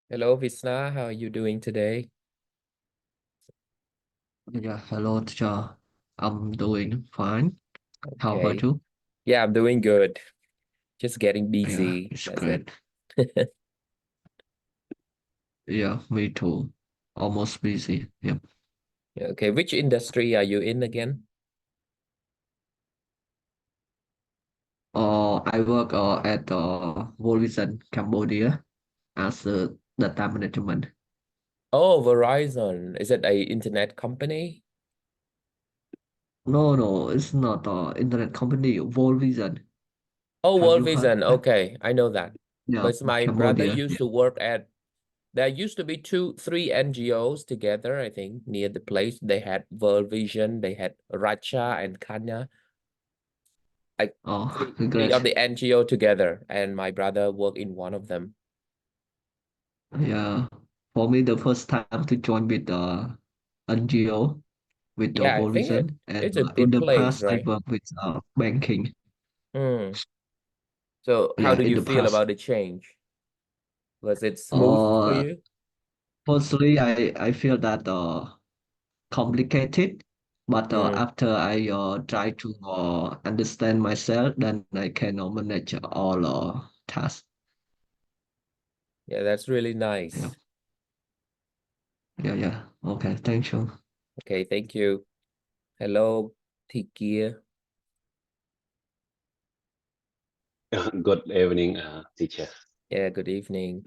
Hello, Visna. How are you doing today? Yeah, hello, teacher. I'm doing fine. How about Okay. you? Yeah, I'm doing good. Just getting Yeah, busy. it's That's it. great. Yeah, me too. Almost busy. Yep. Okay. Which industry are you in again? I work at World Vision Cambodia as a data management. Oh, Verizon. Is it a internet company? No, no, it's not internet company. World Vision. Oh, Have World you heard Vision. that? Okay, I know that. Yeah, Because my brother Cambodia. used Yeah. to work at, there used to be three NGOs together, I think, near the place. They had World Vision, they had Racha and Kanya, like Oh, three of great. the NGO together, and my brother worked in one of them. Yeah. For me, the first time to join with the NGO with the Yeah, I World think Vision, and it's a in good the place, past I right? work with banking. Hmm. So how Yeah, did in you the feel past. about the change? Was it smooth for Uh, you? Firstly, I feel that complicated, but Hmm. after I try to understand myself, then I can manage all tasks. Yeah, that's really Yeah, nice. yeah, yeah. Okay, thank you. Okay, thank you. Hello, Tikia. Good evening, teacher. Yeah, good evening.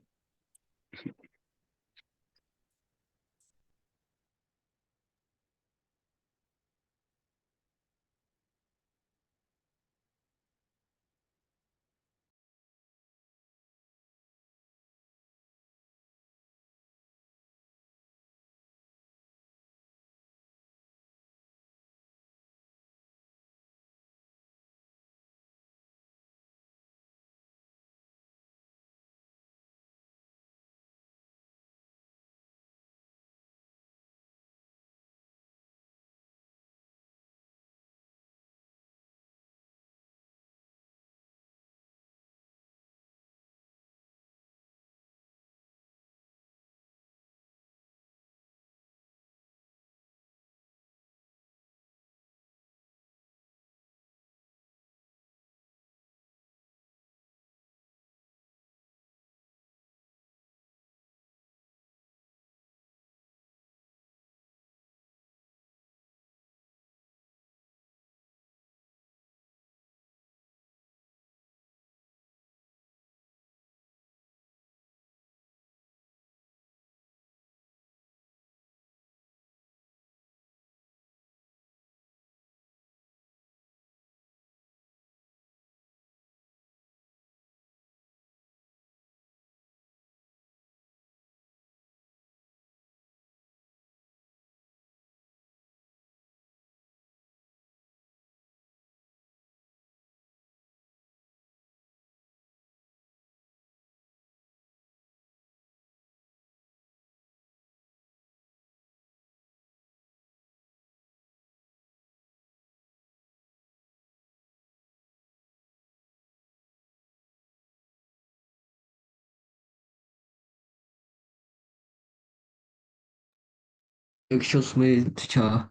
Excuse me, teacher.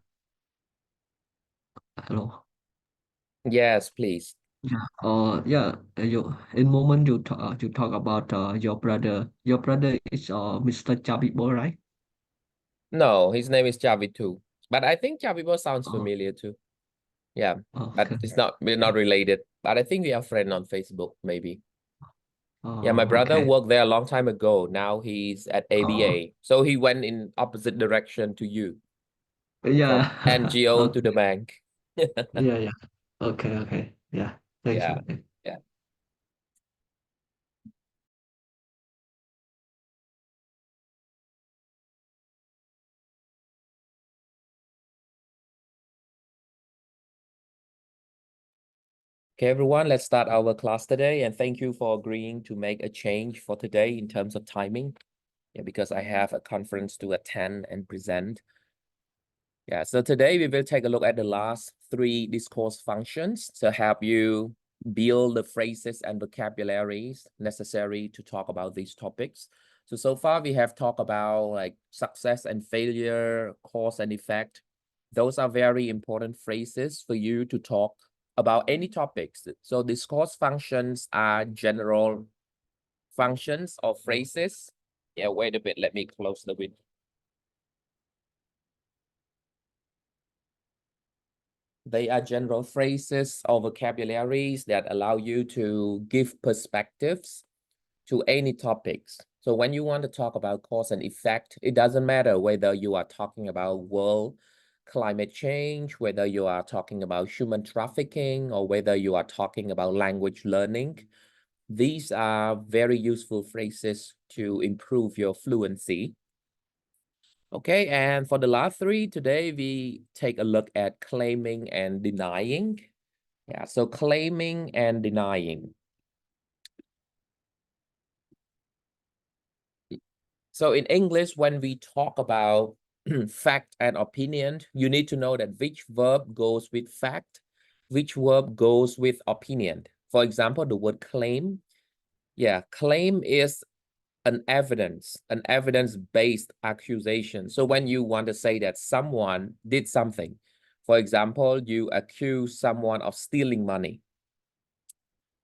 Hello. Yes, please. Yeah. Yeah. In moment you talk about your brother. Your brother is Mr. Chabibo, right? No, his name is Javi too. But I think Javibo sounds Oh, familiar too. Yeah, but okay. it's not, we're not related. But I think we are friends on Facebook, maybe. Yeah, my Oh, brother okay. worked there a long time ago. Now he's at Oh, ABA. So he went in opposite direction to you, from yeah. NGO to the Okay. bank. Yeah, yeah. Okay, okay. Yeah. Thank Yeah. you. Yeah. Okay, everyone, let's start our class today. And thank you for agreeing to make a change for today in terms of timing. Yeah, because I have a conference to attend and present. Yeah, so today we will take a look at the last three discourse functions to help you build the phrases and vocabularies necessary to talk about these topics. So far we have talked about like success and failure, cause and effect. Those are very important phrases for you to talk about any topics. So discourse functions are general functions or phrases. Yeah, wait a bit, let me close the window. They are general phrases or vocabularies that allow you to give perspectives to any topics. So when you want to talk about cause and effect, it doesn't matter whether you are talking about world climate change, whether you are talking about human trafficking, or whether you are talking about language learning. These are very useful phrases to improve your fluency. Okay, and for the last three, today we take a look at claiming and denying. Yeah, so claiming and denying. So in English, when we talk about fact and opinion, you need to know that which verb goes with fact, which verb goes with opinion. For example, the word claim. Yeah, claim is an evidence-based accusation. So when you want to say that someone did something, for example, you accuse someone of stealing money.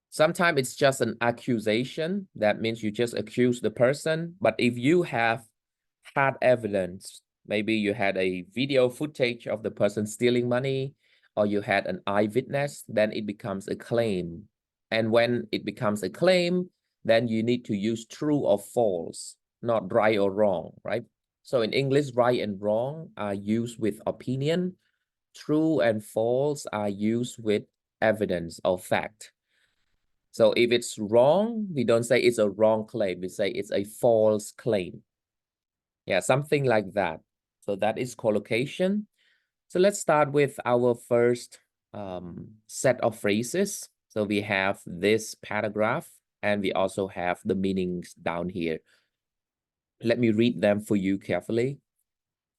Sometimes it's just an accusation. That means you just accuse the person. But if you have had evidence, maybe you had a video footage of the person stealing money, or you had an eyewitness, then it becomes a claim. And when it becomes a claim, then you need to use true or false, not right or wrong, right? So in English, right and wrong are used with opinion. True and false are used with evidence or fact. So if it's wrong, we don't say it's a wrong claim. We say it's a false claim. Yeah, something like that. So that is collocation. So let's start with our first set of phrases. So we have this paragraph and we also have the meanings down here. Let me read them for you carefully.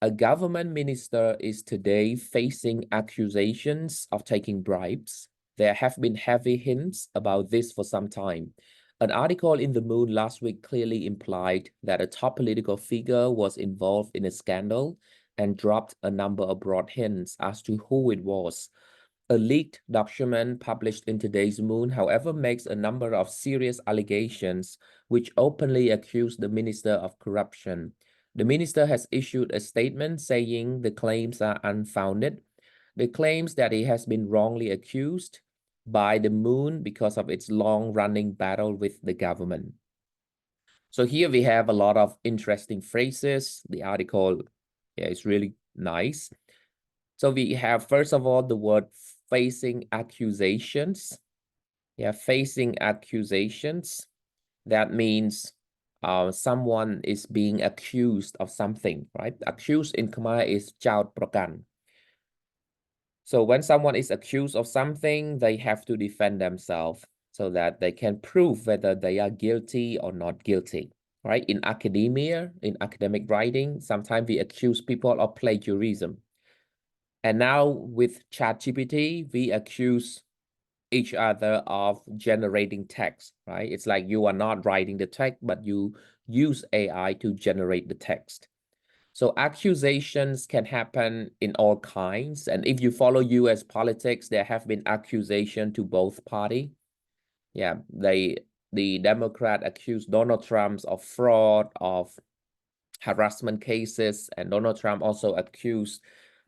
A government minister is today facing accusations of taking bribes. There have been heavy hints about this for some time. An article in The Moon last week clearly implied that a top political figure was involved in a scandal and dropped a number of broad hints as to who it was. A leaked document published in today's Moon, however, makes a number of serious allegations which openly accuse the minister of corruption. The minister has issued a statement saying the claims are unfounded. The claims that he has been wrongly accused by the Moon because of its long-running battle with the government. So here we have a lot of interesting phrases. The article, yeah, is really nice. So we have, first of all, the word facing accusations. Yeah, facing accusations. That means someone is being accused of something, right? Accused in Khmer is chaut prakan. So when someone is accused of something, they have to defend themselves so that they can prove whether they are guilty or not guilty, right? In academia, in academic writing, sometimes we accuse people of plagiarism. And now with ChatGPT, we accuse each other of generating text, right? It's like you are not writing the text, but you use AI to generate the text. So accusations can happen in all kinds. And if you follow US politics, there have been accusations to both parties. Yeah, the Democrat accused Donald Trump of fraud, of harassment cases, and Donald Trump also accused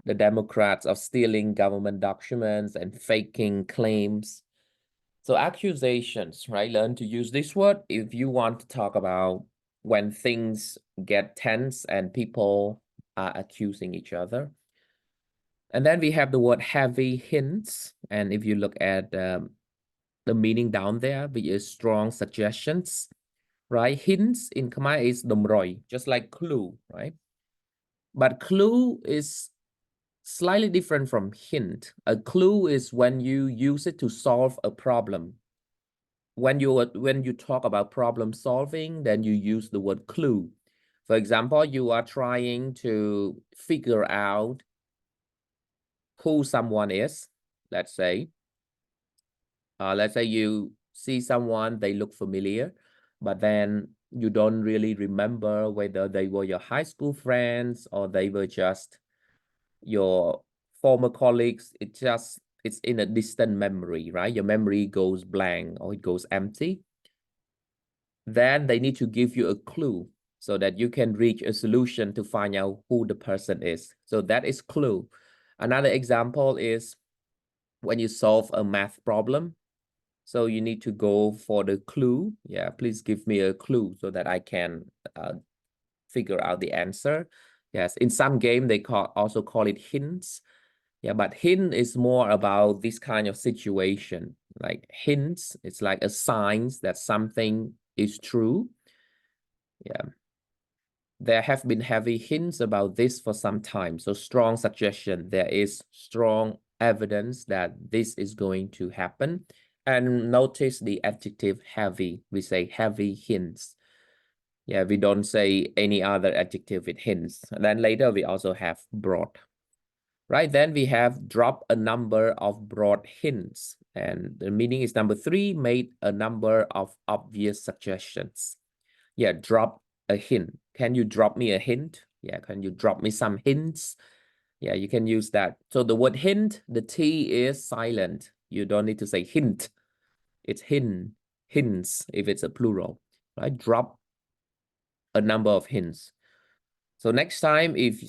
the Democrats of stealing government documents and faking claims. So accusations, right? Learn to use this word if you want to talk about when things get tense and people are accusing each other. And then we have the word heavy hints. And if you look at the meaning down there, which is strong suggestions, right? Hints in Khmer is domroi, just like clue, right? But clue is slightly different from hint. A clue is when you use it to solve a problem. When you talk about problem solving, then you use the word clue. For example, you are trying to figure out who someone is. Let's say you see someone, they look familiar, but then you don't really remember whether they were your high school friends or they were just your former colleagues. It's in a distant memory, right? Your memory goes blank or it goes empty. Then they need to give you a clue so that you can reach a solution to find out who the person is. So that is clue. Another example is when you solve a math problem. So you need to go for the clue. Yeah, please give me a clue so that I can figure out the answer. Yes, in some game they also call it hints. Yeah, but hint is more about this kind of situation. Like hints, it's like a sign that something is true. Yeah. There have been heavy hints about this for some time. So strong suggestion. There is strong evidence that this is going to happen. And notice the adjective heavy. We say heavy hints. Yeah, we don't say any other adjective with hints. And then later we also have broad. Right, then we have drop a number of broad hints. And the meaning is number 3, made a number of obvious suggestions. Yeah, drop a hint. Can you drop me a hint? Yeah, can you drop me some hints? Yeah, you can use that. So the word hint, the T is silent. You don't need to say hint. It's hints if it's a plural, right? Drop a number of hints. So next time, if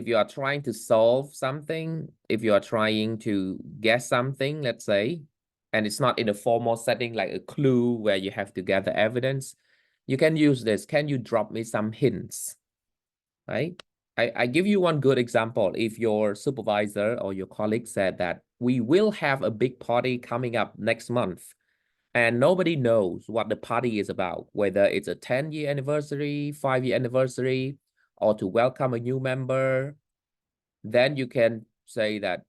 you are trying to solve something, if you are trying to guess something, let's say, and it's not in a formal setting like a clue where you have to gather evidence, you can use this. Can you drop me some hints? Right? I give you one good example. If your supervisor or your colleague said that we will have a big party coming up next month, and nobody knows what the party is about, whether it's a 10-year anniversary, 5-year anniversary, or to welcome a new member, then you can say that,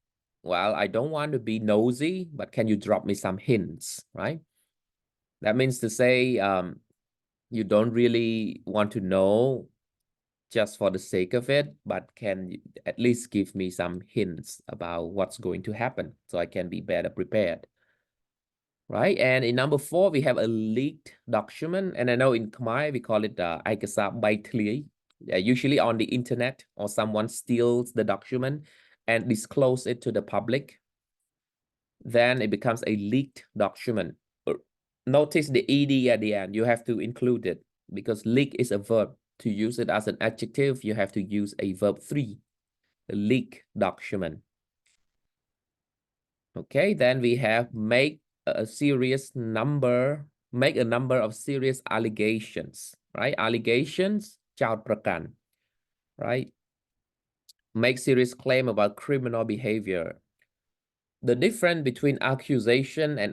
well, I don't want to be nosy, but can you drop me some hints, right? That means to say you don't really want to know just for the sake of it, but can you at least give me some hints about what's going to happen so I can be better prepared. Right, and in number 4, we have a leaked document, and I know in Khmer we call it ឯកសារបែកធ្លាយ. Usually on the internet, or someone steals the document and disclose it to the public, then it becomes a leaked document. Notice the ed at the end. You have to include it because leak is a verb. To use it as an adjective, you have to use a verb 3, a leak document. Okay, then we have make a number of serious allegations, right? Allegations, ចោទប្រកាន់, right? Make serious claim about criminal behavior. The difference between accusation and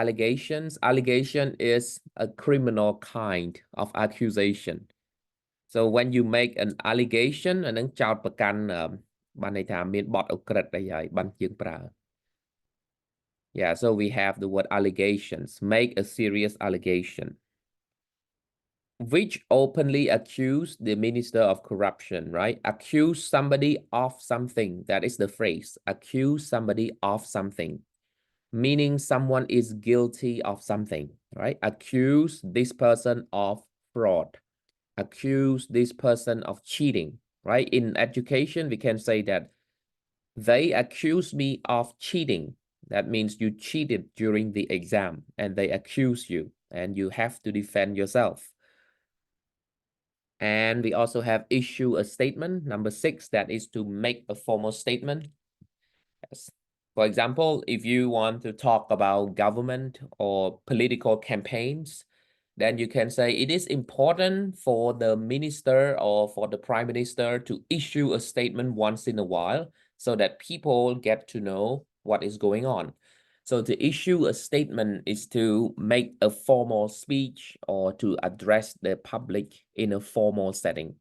allegation is a criminal kind of accusation. So when you make an allegation, អានឹងចោទប្រកាន់បានន័យថាមានបទឧក្រិដ្ឋអីហើយបានយើងប្រើ. Yeah, so we have the word allegations. Make a serious allegation. Which openly accuse the minister of corruption, right? Accuse somebody of something. That is the phrase. Accuse somebody of something. Meaning someone is guilty of something, right? Accuse this person of fraud. Accuse this person of cheating, right? In education, we can say that they accuse me of cheating. That means you cheated during the exam and they accuse you and you have to defend yourself. And we also have issue a statement, number 6, that is to make a formal statement. Yes. For example, if you want to talk about government or political campaigns, then you can say it is important for the minister or for the prime minister to issue a statement once in a while so that people get to know what is going on. So to issue a statement is to make a formal speech or to address the public in a formal setting.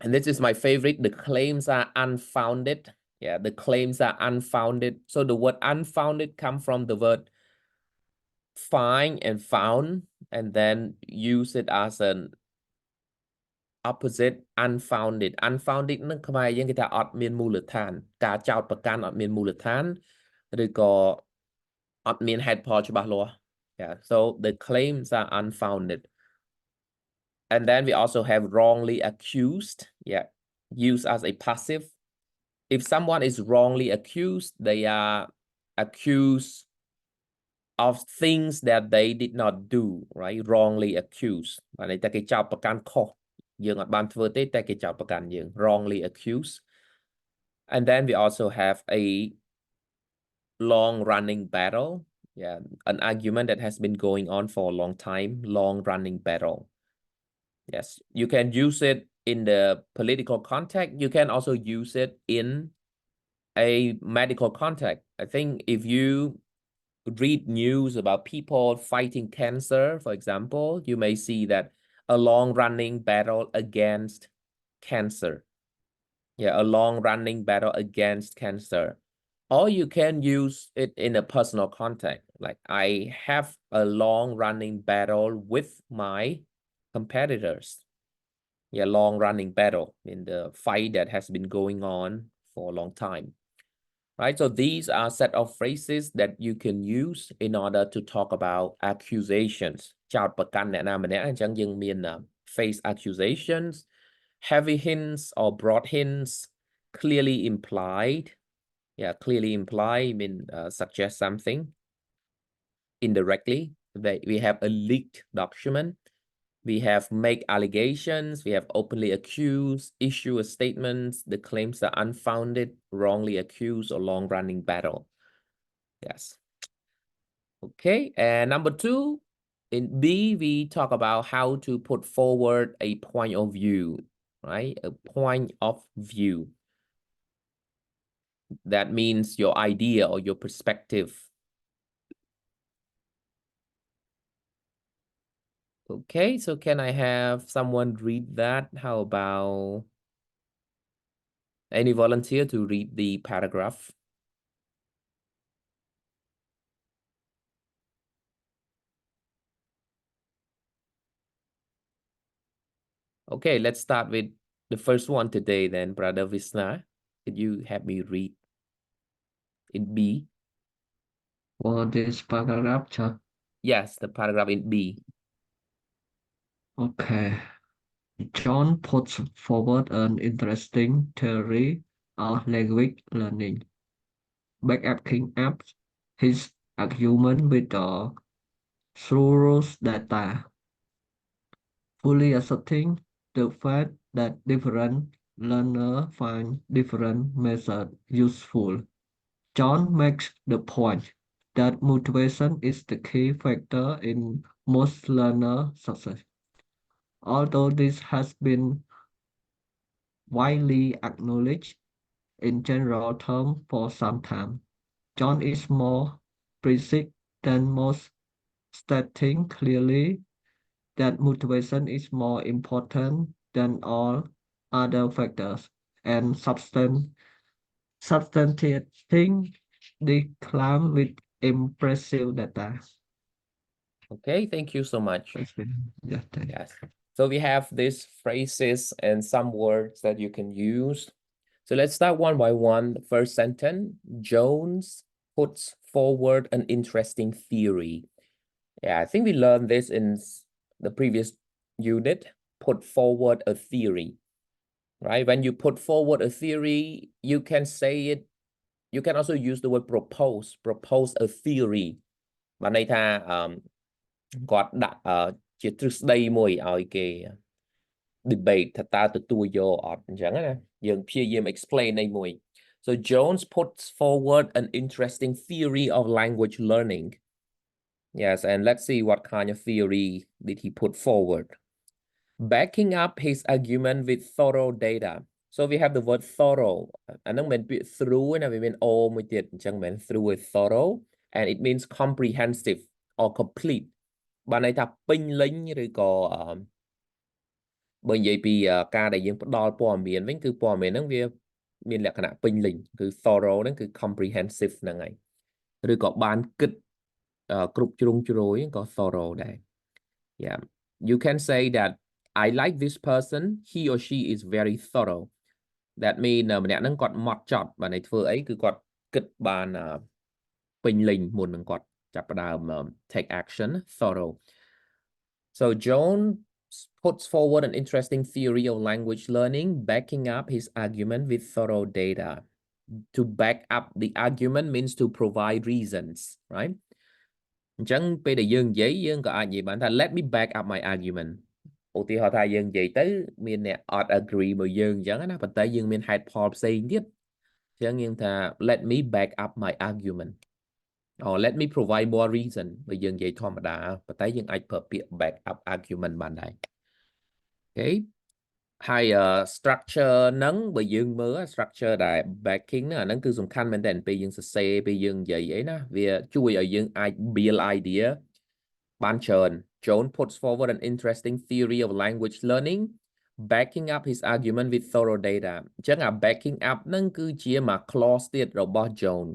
And this is my favorite. The claims are unfounded. Yeah, the claims are unfounded. So the word unfounded comes from the word find and found, and then use it as an opposite unfounded. Unfounded នឹងខ្មែរយើងគេថាអត់មានមូលដ្ឋាន ការចោទប្រកាន់អត់មានមូលដ្ឋាន ឬក៏អត់មានហេតុផលច្បាស់លាស់ Yeah, so the claims are unfounded. And then we also have wrongly accused. Yeah, used as a passive. If someone is wrongly accused, they are accused of things that they did not do, right? Wrongly accused. Và này ta cái chàoประกันខុស យើងអត់បានធ្វើទេតែគេចោទប្រកាន់យើង wrongly accused. And then we also have a long running battle. Yeah, an argument that has been going on for a long time, long running battle. Yes, you can use it in the political context. You can also use it in a medical context. I think if you read news about people fighting cancer, for example, you may see that a long-running battle against cancer. Yeah, a long-running battle against cancer. Or you can use it in a personal context. Like, I have a long-running battle with my competitors. Yeah, long-running battle in the fight that has been going on for a long time. Right, so these are set of phrases that you can use in order to talk about accusations. ចោទប្រកាន់អ្នកណាម្នាក់អញ្ចឹងយើងមាន face accusations, heavy hints or broad hints, clearly implied. Yeah, clearly implied mean suggest something. Indirectly, we have a leaked document. We have make allegations, we have openly accused, issue a statement, the claims are unfounded, wrongly accused, or long-running battle. Yes. Okay, and number 2, in B, we talk about how to put forward a point of view, right? A point of view. That means your idea or your perspective. Okay, so can I have someone read that? How about any volunteer to read the paragraph? Okay, let's start with the first one today then, Brother Visna. Could you help me read in B? For this paragraph, sir. Yes, the paragraph in B. Okay. John puts forward an interesting theory of language learning, backing up his argument with the thorough data, fully accepting the fact that different learners find different methods useful. John makes the point that motivation is the key factor in most learner success. Although this has been widely acknowledged in general terms for some time, John is more precise than most, stating clearly that motivation is more important than all other factors, and substantiating the claim with impressive data. Okay, thank you so much. Yeah, thank you. Yes. So we have these phrases and some words that you can use. So let's start one by one. The first sentence, Jones puts forward an interesting theory. Yeah, I think we learned this in the previous unit, put forward a theory, right? When you put forward a theory, you can say it, you can also use the word propose a theory. បានន័យថាគាត់ដាក់ជាទ្រឹស្ដីមួយឲ្យគេ debate ថាតើទទួលយកអត់អញ្ចឹងណាយើងព្យាយាម explain នៃមួយ So Jones puts forward an interesting theory of language learning. Yes, and let's see what kind of theory did he put forward. Backing up his argument with thorough data. So we have the word thorough. អាហ្នឹងមិនមែនពាក្យ through ណាវាមាន o មួយទៀតអញ្ចឹងមិនមែន through with thorough, and it means comprehensive or complete. បានន័យថាពេញលេញឬក៏បើនិយាយពីការដែលយើងផ្ដល់ព័ត៌មានវិញគឺព័ត៌មានហ្នឹងវាមានលក្ខណៈពេញលេញគឺ thorough ហ្នឹងគឺ comprehensive ហ្នឹងហើយឬក៏បានគិតគ្រប់ជ្រុងជ្រោយក៏ thorough ដែរ Yeah, you can say that I like this person, he or she is very thorough. That mean ម្នាក់ហ្នឹងគាត់ម៉ត់ចត់បាទន័យធ្វើអីគឺគាត់គិតបានពេញលេញមុននឹងគាត់ ចាប់ផ្ដើម take action thorough so John puts forward an interesting theory of language learning backing up his argument with thorough data to back up the argument means to provide reasons right អញ្ចឹងពេលដែលយើងនិយាយយើងក៏អាចនិយាយបានថា let me back up my argument ឧទាហរណ៍ថាយើងនិយាយទៅមានអ្នកអត់ agree មួយយើងអញ្ចឹងណាប៉ុន្តែយើងមានហេតុផលផ្សេងទៀតអញ្ចឹងយើងថា let me back up my argument or let me provide more reason បើយើងនិយាយធម្មតាប៉ុន្តែយើងអាចប្រើពាក្យ back up argument បានដែរ okay ហើយ structure ហ្នឹងបើយើងមើល structure ដែល backing ហ្នឹងអាហ្នឹងគឺសំខាន់មែនតើពេលយើងសរសេរពេលយើងនិយាយអីណាវាជួយឲ្យយើងអាច build idea បានច្រើន John puts forward an interesting theory of language learning backing up his argument with thorough data អញ្ចឹងអា backing up ហ្នឹងគឺជាមួយ clause ទៀតរបស់ John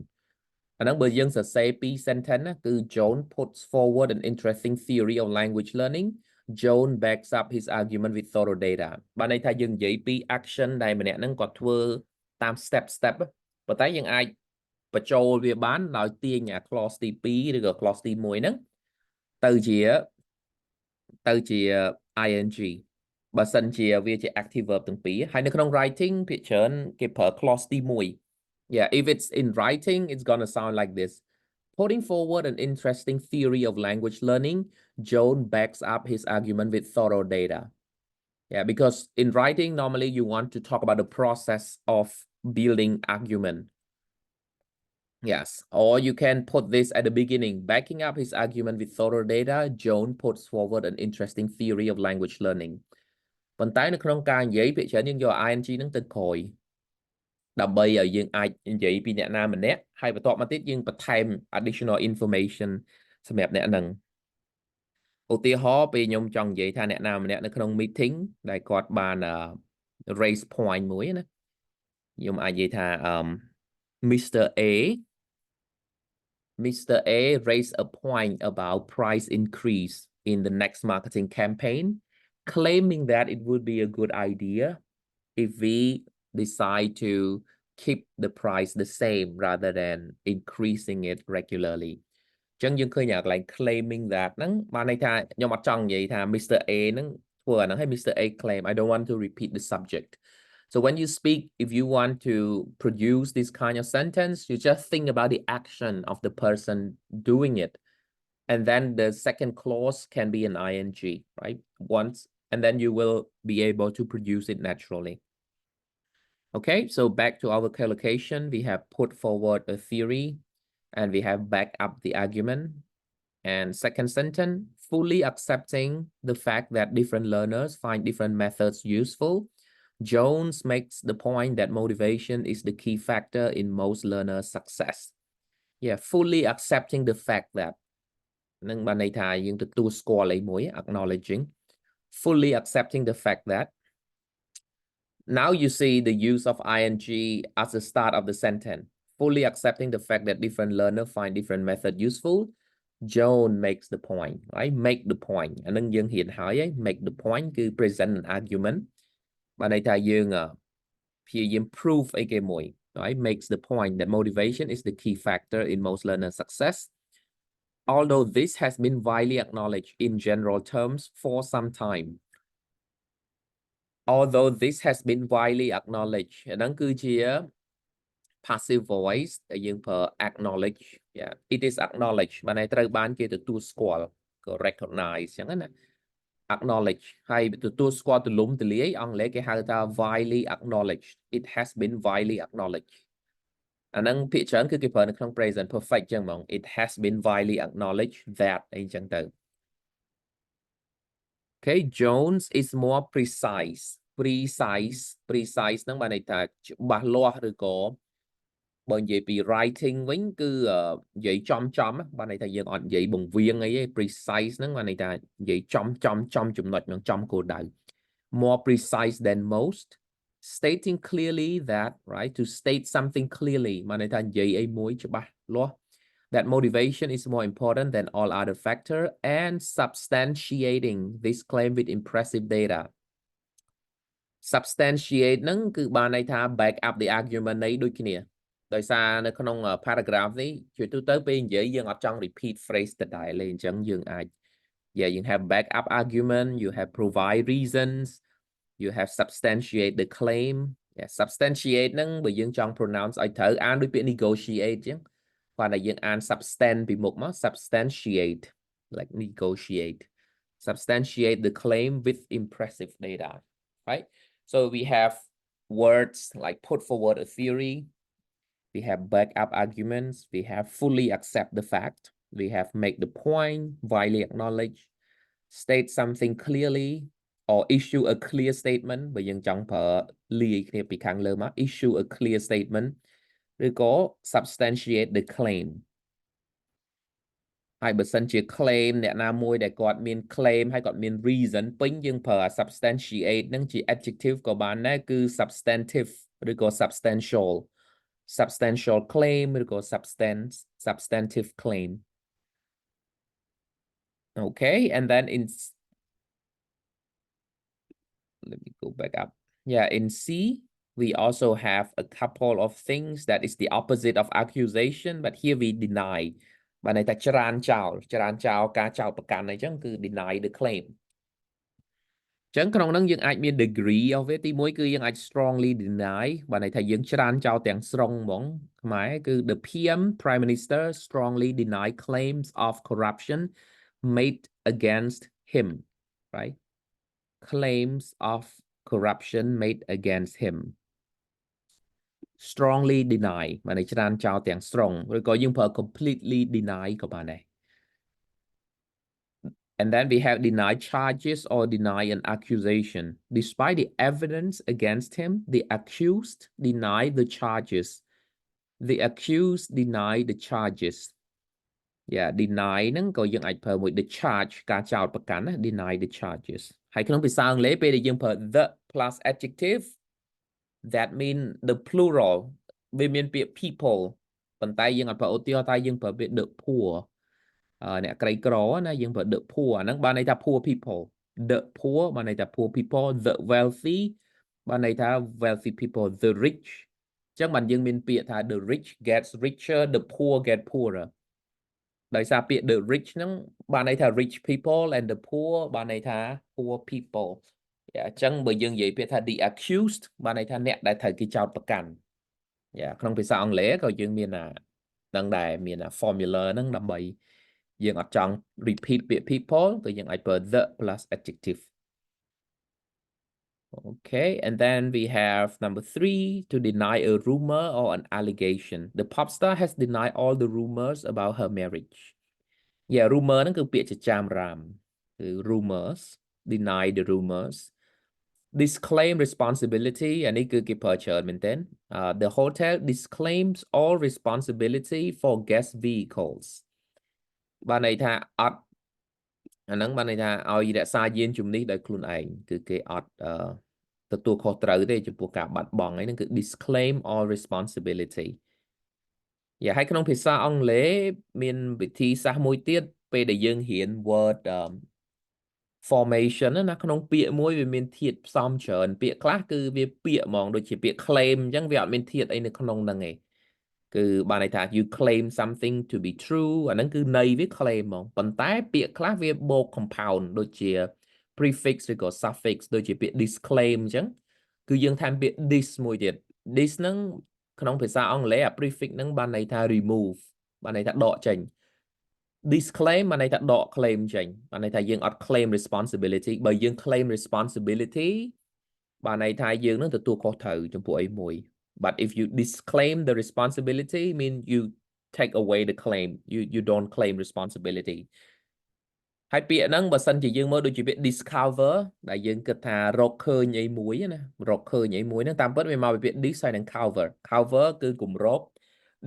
អាហ្នឹងបើយើងសរសេរពីរ sentence ណាគឺ John puts forward an interesting theory of language learning John backs up his argument with thorough data បានន័យថាយើងនិយាយពី action ដែលម្នាក់ហ្នឹងគាត់ធ្វើតាម step ប៉ុន្តែយើងអាចបញ្ចូលវាបានដោយទាញអា clause ទី2ឬក៏ clause ទី1ហ្នឹងទៅជា ing បើសិនជាវាជា active verb ទាំងពីរហើយនៅក្នុង writing ភាគច្រើនគេប្រើ clause ទី1 yeah if it's in writing it's gonna sound like this putting forward an interesting theory of language learning John backs up his argument with thorough data yeah because in writing normally you want to talk about the process of building argument yes or you can put this at the beginning backing up his argument with thorough data John puts forward an interesting theory of language learning ប៉ុន្តែនៅក្នុងការនិយាយភាគច្រើនយើងយក ing ហ្នឹងទៅក្រោយដើម្បីឲ្យយើងអាចនិយាយពីអ្នកណាម្នាក់ហើយបន្ទាប់មកទៀតយើងបន្ថែម additional information សម្រាប់អ្នកហ្នឹងឧទាហរណ៍ពេលខ្ញុំចង់និយាយថាអ្នកណាម្នាក់នៅក្នុង meeting ដែលគាត់បាន raise point មួយណាខ្ញុំអាចនិយាយថា Mr. A raised a point about price increase in the next marketing campaign claiming that it would be a good idea if we decide to keep the price the same rather than increasing it regularly ចឹងយើងឃើញអាកន្លែង claiming that ហ្នឹងបានន័យថាខ្ញុំអត់ចង់និយាយថា Mr. A ហ្នឹងធ្វើអាហ្នឹងហើយ Mr. A claim I don't want to repeat the subject so when you speak if you want to produce this kind of sentence you just think about the action of the person doing it and then the second clause can be an ing right once and then you will be able to produce it naturally okay so back to our collocation we have put forward a theory and we have backed up the argument and second sentence fully accepting the fact that different learners find different methods useful Jones makes the point that motivation is the key factor in most learners' success yeah fully accepting the fact that នឹងបានន័យថាយើងទទួលស្គាល់អីមួយ acknowledging fully accepting the fact that now you see the use of ing as the start of the sentence fully accepting the fact that different learners find different method useful John makes the point right make the point អានឹងយើងរៀនហើយ make the point គឺ present an argument បានន័យថាយើងព្យាយាម prove អីគេមួយ right makes the point that motivation is the key factor in most learner success although this has been widely acknowledged in general terms for some time although this has been widely acknowledged អាហ្នឹងគឺជា passive voice ដែលយើងប្រើ acknowledge yeah it is acknowledged បានន័យត្រូវបានគេទទួលស្គាល់ក៏ recognize អញ្ចឹងណា acknowledge ហើយទទួលស្គាល់ទូលំទូលាយអង់គ្លេសគេហៅថា widely acknowledged it has been widely acknowledged អាហ្នឹងភាគច្រើនគឺគេប្រើនៅក្នុង present perfect អញ្ចឹងហ្មង it has been widely acknowledged that អីចឹងទៅ okay Jones is more precise ហ្នឹងបានន័យថាច្បាស់លាស់ឬក៏បើនិយាយពី writing វិញគឺនិយាយចំបានន័យថាយើងអត់និយាយបង្វៀងអីទេ precise ហ្នឹងបានន័យថានិយាយចំចំណុចនឹងចំគោលដៅ more precise than most stating clearly that right to state something clearly បានន័យថានិយាយអីមួយច្បាស់លាស់ that motivation is more important than all other factor and substantiating this claim with impressive data substantiate ហ្នឹងគឺបានន័យថា back up the argument នៃដូចគ្នា ដោយសារនៅក្នុង paragraph នេះជួយទូទៅពេលនិយាយយើងអត់ចង់ repeat phrase ដដែលទេអញ្ចឹងយើងអាច you have backup argument, you have provide reasons, you have substantiate the claim. Substantiate ហ្នឹងបើយើងចង់ pronounce ឲ្យត្រូវអានដូចពាក្យ negotiate អញ្ចឹងគាត់តែយើងអាន substant ពីមុខមក substantiate like negotiate. Substantiate the claim with impressive data, right? So we have words like put forward a theory, we have backup arguments, we have fully accept the fact, we have make the point, widely acknowledge, state something clearly, or issue a clear statement បើយើងចង់ប្រើលាយគ្នាពីខាងលើមក issue a clear statement ឬក៏ substantiate the claim ហើយបើសិនជា claim អ្នកណាមួយដែលគាត់មាន claim ហើយគាត់មាន reason ពេញយើងប្រើ substantiate ហ្នឹងជា adjective ក៏បានដែរគឺ substantive ឬក៏ substantial claim ឬក៏ substantive claim. Okay, and then let me go back up. Yeah, in C, we also have a couple of things that is the opposite of accusation, but here we deny. បានន័យថាច្រានចោលការចោលប្រកាន់អីចឹងគឺ deny the claim. ចឹងក្នុងហ្នឹងយើងអាចមាន degree of it ទី1គឺយើងអាច strongly deny បានន័យថាយើងច្រានចោលទាំងស្រុងហ្មងខ្មែរគឺ the PM Prime Minister strongly deny claims of corruption made against him, right? Claims of corruption made against him. Strongly deny បានន័យច្រានចោលទាំងស្រុងឬក៏យើងប្រើ completely deny ក៏បានដែរ and then we have deny charges or deny an accusation despite the evidence against him the accused deny the charges the accused deny the charges yeah deny ហ្នឹងក៏យើងអាចប្រើមួយ the charge ការចោទប្រកាន់ណា deny the charges ហើយក្នុងភាសាអង់គ្លេសពេលដែលយើងប្រើ the plus adjective that mean the plural វាមានពាក្យ people ប៉ុន្តែយើងអត់ប្រើឧទាហរណ៍តែយើងប្រើពាក្យ the poor អ្នកក្រីក្រណាយើងប្រើ the poor អាហ្នឹងបានន័យថា poor people the poor បានន័យថា poor people the wealthy បានន័យថា wealthy people the rich អញ្ចឹងបានយើងមានពាក្យថា the rich gets richer the poor get poorer ដោយសារពាក្យ the rich ហ្នឹងបានន័យថា rich people and the poor បានន័យថា poor people អញ្ចឹងបើយើងនិយាយពាក្យថា the accused បានន័យថាអ្នកដែលត្រូវគេចោទប្រកាន់ក្នុងភាសាអង់គ្លេសក៏យើងមានហ្នឹងដែរមាន formula ហ្នឹងដើម្បីយើងអត់ចង់ repeat ពាក្យ people ក៏យើងអាចប្រើ the plus adjective. Okay, and then we have number 3 to deny a rumor or an allegation. The pop star has denied all the rumors about her marriage. Yeah, rumor ហ្នឹងគឺពាក្យចចាមរាមគឺ rumors deny the rumors. Disclaim responsibility អានេះគឺគេប្រើច្រើនមែនទែន the hotel disclaims all responsibility for guest vehicles បានន័យថាអត់អាហ្នឹងបានន័យថាឲ្យរក្សាយានជំនិះដោយខ្លួនឯងគឺគេអត់ទទួលខុសត្រូវទេចំពោះការបាត់បង់ហ្នឹងគឺ disclaim all responsibility ហើយក្នុងភាសាអង់គ្លេសមានវិធីសាស្ត្រមួយទៀតពេលដែលយើងរៀន word formation ណាក្នុងពាក្យមួយវាមានធាតុផ្សំច្រើនពាក្យខ្លះគឺវាពាក្យហ្មងដូចជាពាក្យ claim អញ្ចឹងវាអត់មានធាតុអីនៅក្នុងហ្នឹងឯងគឺបានន័យថា you claim something to be true អាហ្នឹងគឺន័យវា claim ហ្មងប៉ុន្តែពាក្យខ្លះវាបូក compound ដូចជា prefix ឬក៏ suffix ដូចជាពាក្យ disclaim អញ្ចឹងគឺយើងថែមពាក្យ this មួយទៀត this ហ្នឹងក្នុងភាសាអង់គ្លេសអា prefix ហ្នឹងបានន័យថា remove បានន័យថាដកចេញ disclaim បានន័យថាដក claim ចេញបានន័យថាយើងអត់ claim responsibility បើយើង claim responsibility បានន័យថាយើងនឹងទទួលខុសត្រូវចំពោះអីមួយ but if you disclaim the responsibility mean you take away the claim you don't claim responsibility ហើយពាក្យហ្នឹងបើសិនជាយើងមើលដូចជាពាក្យ discover ដែលយើងគិតថារកឃើញអីមួយណារកឃើញអីមួយហ្នឹងតាមពិតវាមកពីពាក្យ dis ហើយនឹង cover គឺគម្រប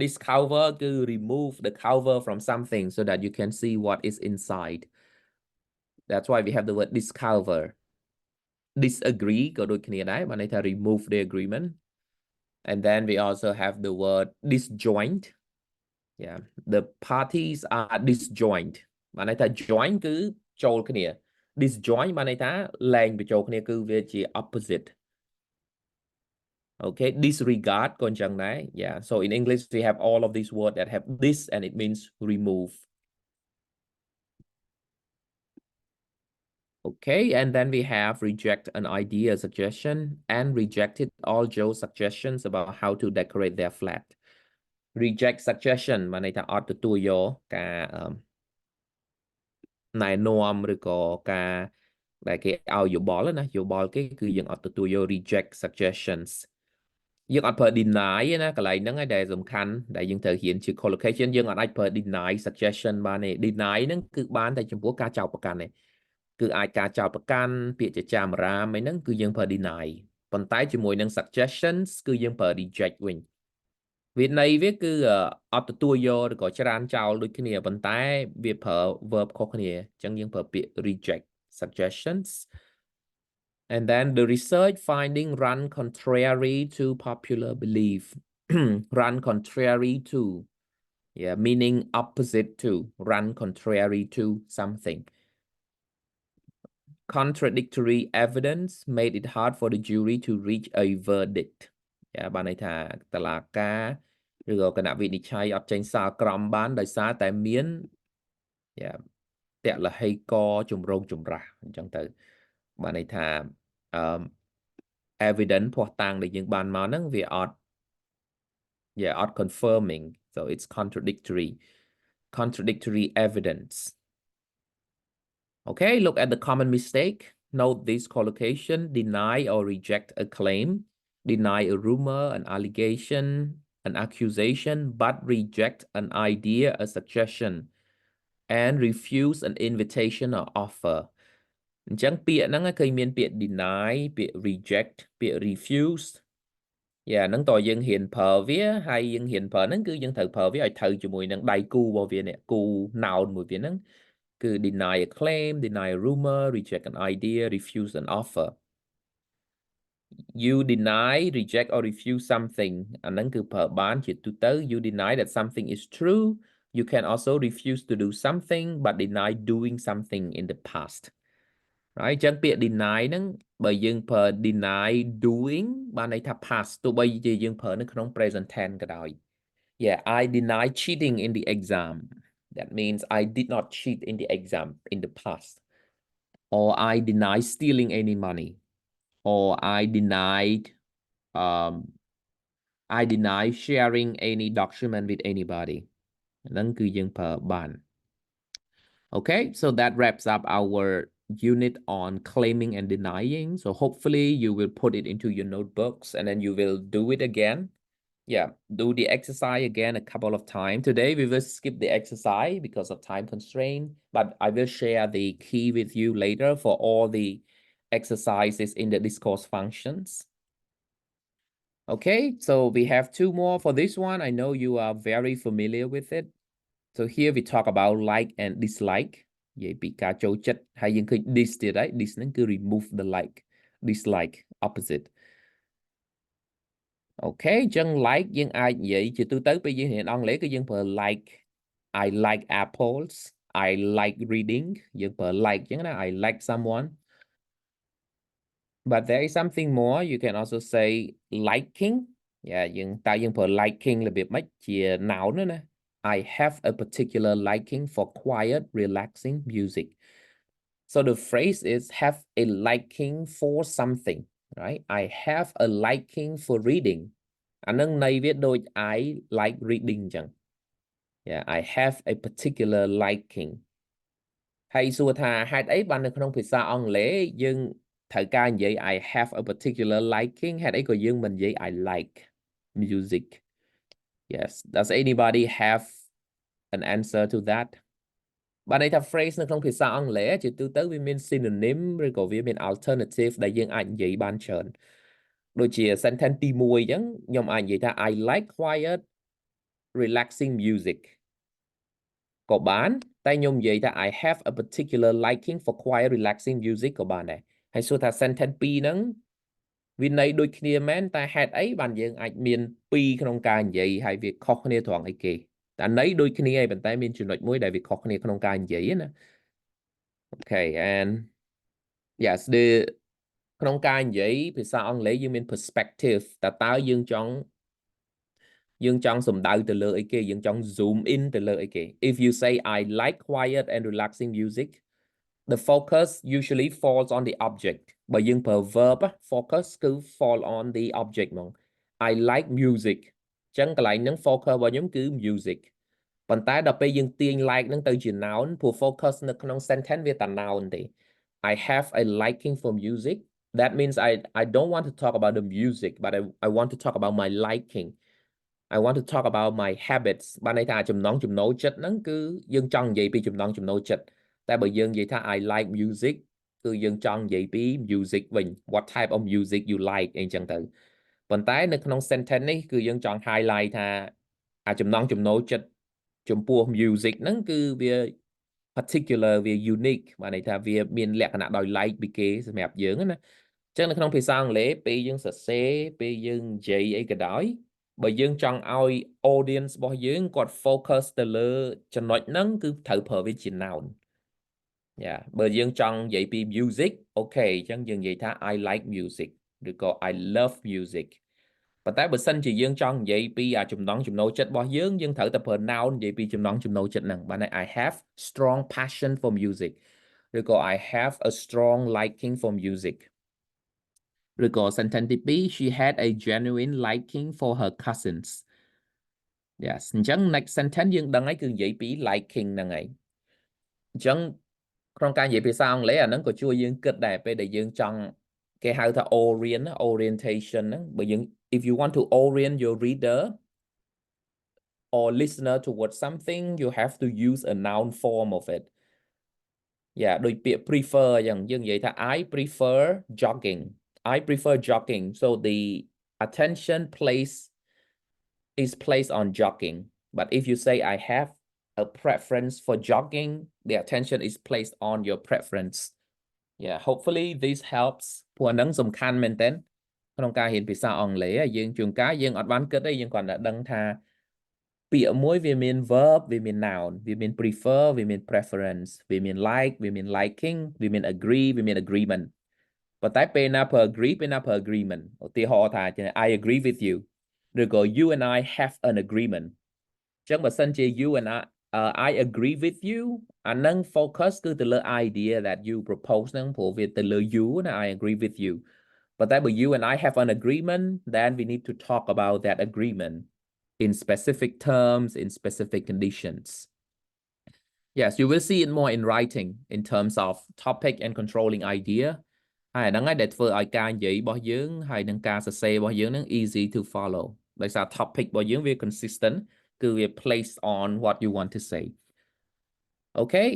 discover គឺ remove the cover from something so that you can see what is inside. That's why we have the word discover. Disagree ក៏ដូចគ្នាដែរបានន័យថា remove the agreement. And then we also have the word disjoint. Yeah, the parties are disjoint. បានន័យថា joint គឺចូលគ្នា disjoint បានន័យថាលែងបញ្ចូលគ្នាគឺវាជា opposite. Okay, disregard còn chẳng đấy. Yeah, so in English we have all of these words that have this and it means remove. Okay, and then we have reject an idea, suggestion, and rejected all Joe's suggestions about how to decorate their flat. Reject suggestion mà này ta អត់ទទួលយកការណែនាំឬក៏ការដែលគេឲ្យយោបល់ណាយោបល់គេគឺយើងអត់ទទួលយក reject suggestions យើងអត់ប្រើ deny ទេណាកន្លែងហ្នឹងឯងដែលសំខាន់ដែលយើងត្រូវរៀនជា collocation យើងអត់អាចប្រើ deny suggestion បានទេ deny ហ្នឹងគឺបានតែចំពោះការចោទប្រកាន់ទេគឺអាចការចោទប្រកាន់ពាក្យចចាមអារាមអីហ្នឹងគឺយើងប្រើ deny ប៉ុន្តែជាមួយនឹង suggestions គឺយើងប្រើ reject វិញវាន័យវាគឺអត់ទទួលយកឬក៏ច្រានចោលដូចគ្នាប៉ុន្តែវាប្រើ verb ខុសគ្នាអញ្ចឹងយើងប្រើពាក្យ reject suggestions. And then the research finding run contrary to popular belief. Run contrary to. Yeah, meaning opposite to. Run contrary to something. Contradictory evidence made it hard for the jury to reach a verdict. Yeah, បានន័យថាតុលាការឬក៏គណៈវិនិច្ឆ័យអត់ចេញសារក្រមបានដោយសារតែមានតលហេកជំរងចម្រាស់អញ្ចឹងទៅបានន័យថាevidence ភស្តុតាងដែលយើងបានមកហ្នឹងវាអត់ confirming so it's contradictory evidence. Okay, look at the common mistake. Note this collocation: deny or reject a claim, deny a rumor, an allegation, an accusation, but reject an idea, a suggestion, and refuse an invitation or offer. អញ្ចឹងពាក្យហ្នឹងគឺមានពាក្យ deny ពាក្យ reject ពាក្យ refuse ហ្នឹងតើយើងហ៊ានប្រើវាហើយយើងហ៊ានប្រើហ្នឹងគឺយើងត្រូវប្រើវាឲ្យត្រូវជាមួយនឹងដៃគូរបស់វានេះគូ noun មួយវាហ្នឹងគឺ deny a claim, deny a rumor, reject an idea, refuse an offer. You deny, reject or refuse something អាហ្នឹងគឺប្រើបានជាទូទៅ you deny that something is true. You can also refuse to do something but deny doing something in the past. Right ចឹងពាក្យ deny ហ្នឹងបើយើងប្រើ deny doing បានន័យថា past ទោះបីជាយើងប្រើនៅក្នុង present tense ក៏ដោយ Yeah, I deny cheating in the exam. That means I did not cheat in the exam in the past. Or I deny stealing any money. Or I deny sharing any document with anybody. ហ្នឹងគឺយើងប្រើបាន Okay, so that wraps up our unit on claiming and denying. So hopefully you will put it into your notebooks and then you will do it again. Yeah, do the exercise again a couple of times. Today we will skip the exercise because of time constraint, but I will share the key with you later for all the exercises in the discourse functions. Okay, so we have two more for this one. I know you are very familiar with it. So here we talk about like and dislike. និយាយពីការចូលចិត្តហើយយើងឃើញ dis ទៀតហើយ dis ហ្នឹងគឺ remove the like, dislike, opposite. Okay អញ្ចឹង like យើងអាចនិយាយជាទូទៅពេលយើងរៀនអង់គ្លេសគឺយើងប្រើ like I like apples, I like reading យើងប្រើ like អញ្ចឹងណា I like someone. But there is something more. You can also say liking. Yeah យើងប្រើ liking របៀបម៉េចជា noun ណា I have a particular liking for quiet, relaxing music. So the phrase is have a liking for something, right? I have a liking for reading. អានឹងន័យវាដូច I like reading អញ្ចឹង Yeah, I have a particular liking. ហើយសួរថាហេតុអីបាននៅក្នុងភាសាអង់គ្លេសយើងត្រូវការនិយាយ I have a particular liking ហេតុអីក៏យើងមិននិយាយ I like music. Yes, does anybody have an answer to that? បានន័យថា phrase នៅក្នុងភាសាអង់គ្លេសជាទូទៅវាមាន synonym ឬក៏វាមាន alternative ដែលយើងអាចនិយាយបានច្រើនដូចជា sentence ទី1អញ្ចឹងខ្ញុំអាចនិយាយថា I like quiet relaxing music ក៏បានតែខ្ញុំនិយាយថា I have a particular liking for quiet relaxing music ក៏បានដែរហើយសួរថា sentence 2ហ្នឹងវាន័យដូចគ្នាមែនតែហេតុអីបានយើងអាចមាន2ក្នុងការនិយាយហើយវាខុសគ្នាត្រង់អីគេតែន័យដូចគ្នាឯងប៉ុន្តែមានចំណុចមួយដែលវាខុសគ្នាក្នុងការនិយាយណា Okay, and yes, the ក្នុងការនិយាយភាសាអង់គ្លេសយើងមាន perspective តើយើងចង់សំដៅទៅលើអីគេយើងចង់ zoom in ទៅលើអីគេ if you say I like quiet and relaxing music the focus usually falls on the object បើយើងប្រើ verb focus គឺ fall on the object ហ្មង I like music អញ្ចឹងកន្លែងហ្នឹង focus របស់ខ្ញុំគឺ music ប៉ុន្តែដល់ពេលយើងទាញ like ហ្នឹងទៅជា noun ព្រោះ focus នៅក្នុង sentence វាតែ noun ទេ I have a liking for music that means I don't want to talk about the music but I want to talk about my liking I want to talk about my habits បានន័យថាចំណង់ចំណូលចិត្តហ្នឹងគឺយើងចង់និយាយពីចំណង់ចំណូលចិត្តតែបើយើងនិយាយថា I like music គឺយើងចង់និយាយពី music វិញ what type of music you like អីចឹងទៅប៉ុន្តែនៅក្នុង sentence នេះគឺយើងចង់ highlight ថាចំណង់ចំណូលចិត្តចំពោះ music ហ្នឹងគឺវា particular វា unique បានន័យថាវាមានលក្ខណៈដោយ like ពីគេសម្រាប់យើងណាអញ្ចឹងនៅក្នុងភាសាអង់គ្លេសពេលយើងសរសេរពេលយើងនិយាយអីក៏ដោយបើយើងចង់ឲ្យ audience របស់យើងគាត់ focus ទៅលើចំណុចហ្នឹងគឺត្រូវប្រើវាជា noun បើយើងចង់និយាយពី music អូខេអញ្ចឹងយើងនិយាយថា I like music ឬក៏ I love music ប៉ុន្តែបើសិនជាយើងចង់និយាយពីចំណង់ចំណូលចិត្តរបស់យើងត្រូវតែប្រើ noun និយាយពីចំណង់ចំណូលចិត្តហ្នឹងបាន I have strong passion for music ឬក៏ I have a strong liking for music ឬក៏ sentence ទី2 she had a genuine liking for her cousins yes អញ្ចឹង next sentence យើងដឹងហើយគឺនិយាយពី liking ហ្នឹងហើយអញ្ចឹងក្នុងការនិយាយភាសាអង់គ្លេសអាហ្នឹងក៏ជួយយើងគិតដែរពេលដែលយើងចង់គេហៅថា orientation ហ្នឹងបើយើងif you want to orient your reader or listener towards something you have to use a noun form of it ដូចពាក្យ prefer អញ្ចឹងយើងនិយាយថា I prefer jogging so the attention is placed on jogging but if you say I have a preference for jogging the attention is placed on your preference hopefully this helps ព្រោះហ្នឹងសំខាន់មែនតើក្នុងការរៀនភាសាអង់គ្លេសយើងជួនកាលយើងអត់បានគិតទេយើងគ្រាន់តែដឹងថាពាក្យមួយវាមាន verb វាមាន noun វាមាន prefer វាមាន preference វាមាន like វាមាន liking វាមាន agree វាមាន agreement ប៉ុន្តែពេលណាប្រើ agree ពេលណាប្រើ agreement ឧទាហរណ៍ថា I agree with you ឬក៏ you and I have an agreement អញ្ចឹងបើសិនជា you and I agree with you អានឹង focus គឺទៅលើ idea that you propose ហ្នឹងព្រោះវាទៅលើ you ណា I agree with you ប៉ុន្តែបើ you and I have an agreement then we need to talk about that agreement in specific terms in specific conditions yes you will see it more in writing in terms of topic and controlling idea ហើយហ្នឹងហើយដែលធ្វើឲ្យការនិយាយរបស់យើងហើយនឹងការសរសេររបស់យើងហ្នឹង easy to follow ដោយសារ topic របស់យើងវា consistent គឺវា placed on what you want to say okay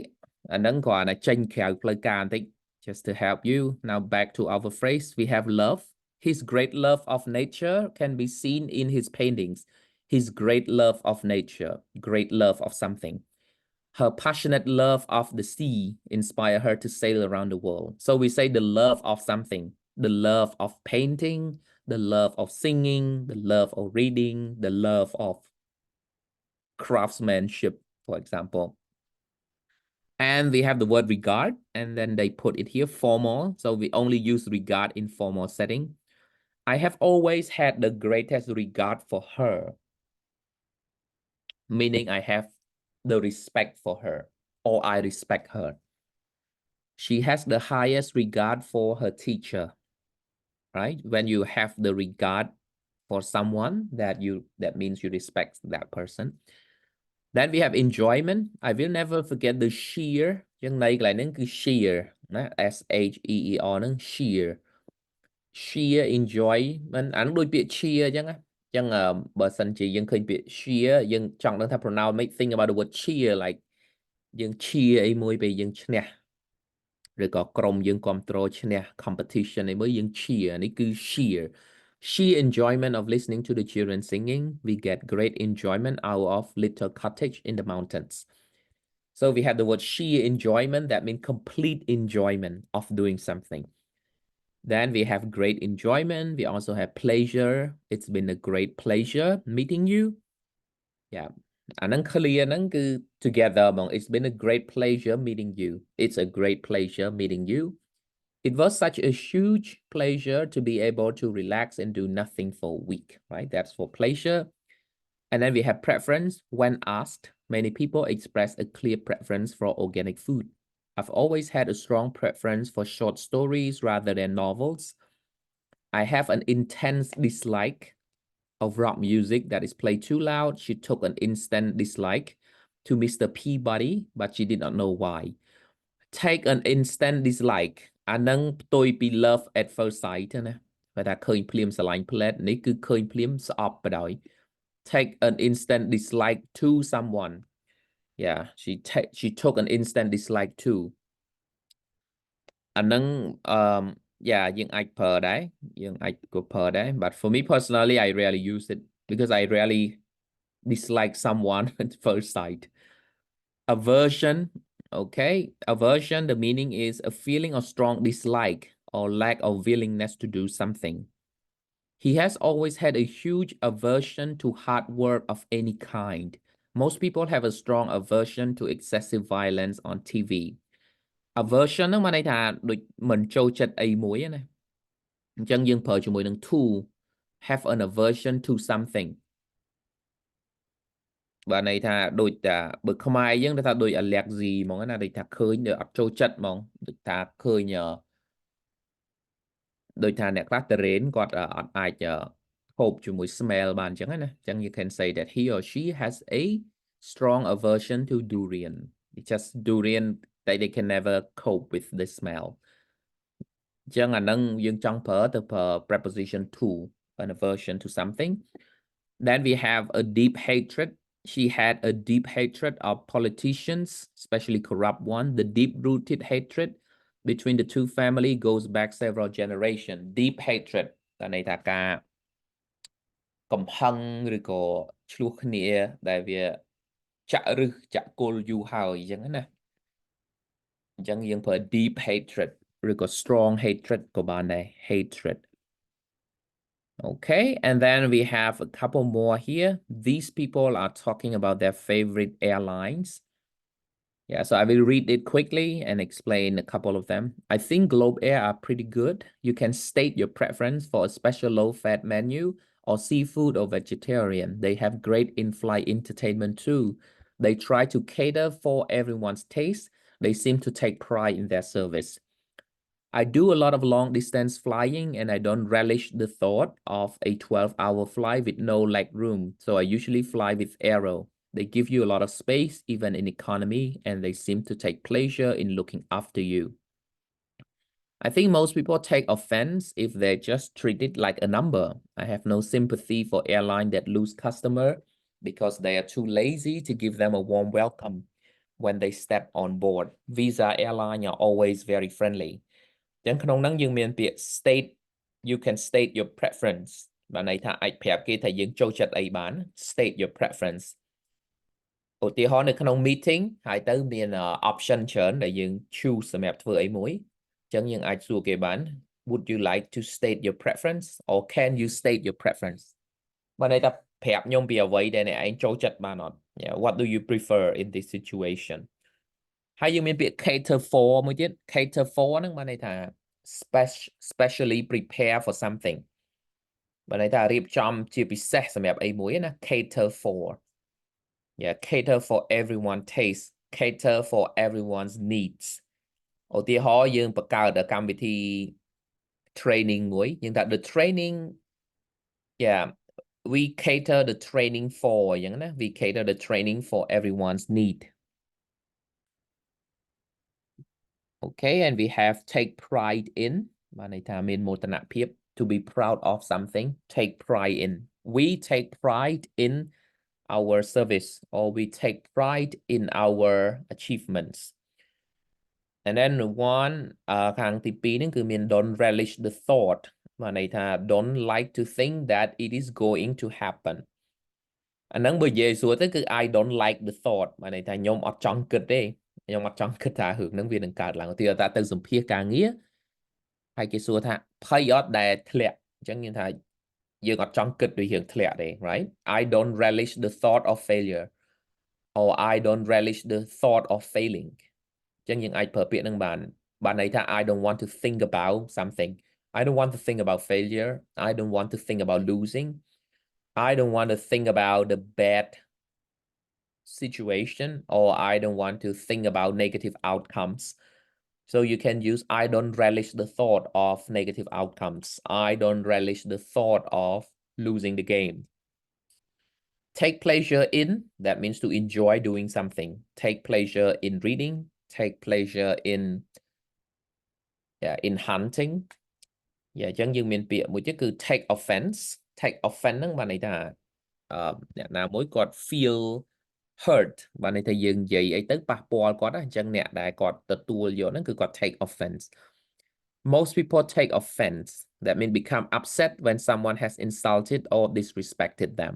អាហ្នឹងគ្រាន់តែចេញក្រៅផ្លូវការបន្តិច just to help you now back to our phrase we have love his great love of nature can be seen in his paintings his great love of nature great love of something her passionate love of the sea inspired her to sail around the world so we say the love of something the love of painting the love of singing the love of reading the love of craftsmanship for example and we have the word regard and then they put it here formal so we only use regard in formal setting I have always had the greatest regard for her meaning I have the respect for her or I respect her she has the highest regard for her teacher right when you have the regard for someone that means you respect that person then we have enjoyment I will never forget the sheer យ៉ាងណៃកន្លែងហ្នឹងគឺ sheer ណា SHEER ហ្នឹង sheer enjoyment អាហ្នឹងដូចពាក្យ cheer អញ្ចឹងណាអញ្ចឹងបើសិនជាយើងឃើញពាក្យ cheer យើងចង់ដឹងថា pronoun make think about the word cheer like យើង cheer អីមួយពេលយើងឈ្នះឬក៏ក្រុមយើងគ្រប់គ្រងឈ្នះ competition អីមួយយើង cheer នេះគឺ sheer enjoyment of listening to the children singing we get great enjoyment out of little cottage in the mountains so we have the word sheer enjoyment that means complete enjoyment of doing something then we have great enjoyment we also have pleasure it's been a great pleasure meeting youអាហ្នឹង clear ហ្នឹងគឺ together ហ្មង it's been a great pleasure meeting you it's a great pleasure meeting you It was such a huge pleasure to be able to relax and do nothing for a week, right? That's for pleasure. And then we have preference. When asked, many people express a clear preference for organic food. I've always had a strong preference for short stories rather than novels. I have an intense dislike of rock music that is played too loud. She took an instant dislike to Mr. Peabody, but she did not know why. Take an instant dislike អានឹងផ្ទុយពី love at first sight ណាបើថាឃើញភ្លាមស្រឡាញ់ផ្លែតនេះគឺឃើញភ្លាមស្អប់បណ្ដោយ take an instant dislike to someone. Yeah, she took an instant dislike to អានឹងyeah យើងអាចប្រើដែរយើងអាចក៏ប្រើដែរ but for me personally I rarely use it because I rarely dislike someone at first sight. Aversion. Okay, aversion, the meaning is a feeling of strong dislike or lack of willingness to do something. He has always had a huge aversion to hard work of any kind. Most people have a strong aversion to excessive violence on TV. Aversion ហ្នឹងមានន័យថាដូចមិនចូលចិត្តអីមួយណាអញ្ចឹងយើងប្រើជាមួយនឹង to have an aversion to something បាទន័យថាដូចតែបើខ្មែរយើងថាដូច allergy ហ្មងណាដូចថាឃើញដូចអត់ចូលចិត្តហ្មងដូចថាឃើញដូចថាអ្នកខ្លះតរេនគាត់អត់អាចហូបជាមួយ smell បានអញ្ចឹងណាអញ្ចឹង you can say that he or she has a strong aversion to durian. It's just durian that they can never cope with the smell. អញ្ចឹងអានឹងយើងចង់ប្រើទៅប្រើ preposition to an aversion to something. Then we have a deep hatred. She had a deep hatred of politicians, especially corrupt one. The deep-rooted hatred between the two family goes back several generations. Deep hatred តែន័យថាការកំហឹងឬក៏ឆ្លោះគ្នាដែលវាចាក់រឹសចាក់គល់យូរហើយអញ្ចឹងណាអញ្ចឹងយើងប្រើ deep hatred ឬក៏ strong hatred ក៏បានដែរ hatred. Okay, and then we have a couple more here. These people are talking about their favorite airlines. Yeah, so I will read it quickly and explain a couple of them. I think Globe Air are pretty good. You can state your preference for a special low-fat menu or seafood or vegetarian. They have great in-flight entertainment too. They try to cater for everyone's taste. They seem to take pride in their service. I do a lot of long distance flying and I don't relish the thought of a 12-hour flight with no leg room. So I usually fly with Aero. They give you a lot of space, even in economy, and they seem to take pleasure in looking after you. I think most people take offense if they're just treated like a number. I have no sympathy for airlines that lose customer because they are too lazy to give them a warm welcome when they step on board. Visa Airline are always very friendly. ចឹងក្នុងហ្នឹងយើងមានពាក្យ state you can state your preference បានន័យថាអាចប្រាប់គេថាយើងចូលចិត្តអីបាន state your preference ឧទាហរណ៍នៅក្នុង meeting ហើយទៅមាន option ច្រើនដែលយើង choose សម្រាប់ធ្វើអីមួយអញ្ចឹងយើងអាចសួរគេបាន would you like to state your preference or can you state your preference បានន័យថាប្រាប់ខ្ញុំពីអ្វីដែលអ្នកឯងចូលចិត្តបានអត់ what do you prefer in this situation ហើយយើងមានពាក្យ cater for មួយទៀត cater for ហ្នឹងបានន័យថា specially prepare for something បានន័យថារៀបចំជាពិសេសសម្រាប់អីមួយណា cater for cater for everyone's taste cater for everyone's needs ឧទាហរណ៍យើងបង្កើតកម្មវិធី training មួយយើងថា the training we cater the training for អញ្ចឹងណា we cater the training for everyone's need. Okay, and we have take pride in បានន័យថាមានមោទនភាព to be proud of something take pride in we take pride in our service or we take pride in our achievements. And then one ខាងទី2ហ្នឹងគឺមាន don't relish the thought បានន័យថា don't like to think that it is going to happen អាហ្នឹងបើនិយាយសួរទៅគឺ I don't like the thought បានន័យថាខ្ញុំអត់ចង់គិតទេខ្ញុំអត់ចង់គិតថារឿងហ្នឹងវានឹងកើតឡើងឧទាហរណ៍ថាទៅសម្ភាសការងារហើយគេសួរថាភ័យអត់ដែលធ្លាក់អញ្ចឹងយើងថាយើងអត់ចង់គិតពីរឿងធ្លាក់ទេ right I don't relish the thought of failure or I don't relish the thought of failing អញ្ចឹងយើងអាចប្រើពាក្យហ្នឹងបាន bạn ấyថា I don't want to think about something. I don't want to think about failure. I don't want to think about losing. I don't want to think about the bad situation, or I don't want to think about negative outcomes. So you can use I don't relish the thought of negative outcomes. I don't relish the thought of losing the game. Take pleasure in, that means to enjoy doing something. Take pleasure in reading. Take pleasure in hunting. Chẳng dừng miền Việt một chữ cứ take offense. Take offense ហ្នឹងបានន័យថាអ្នកណាមួយគាត់ feel hurt បានន័យថាយើងនិយាយអីទៅប៉ះពាល់គាត់អញ្ចឹងអ្នកដែលគាត់ទទួលយកហ្នឹងគឺគាត់ take offense. Most people take offense. That means become upset when someone has insulted or disrespected them.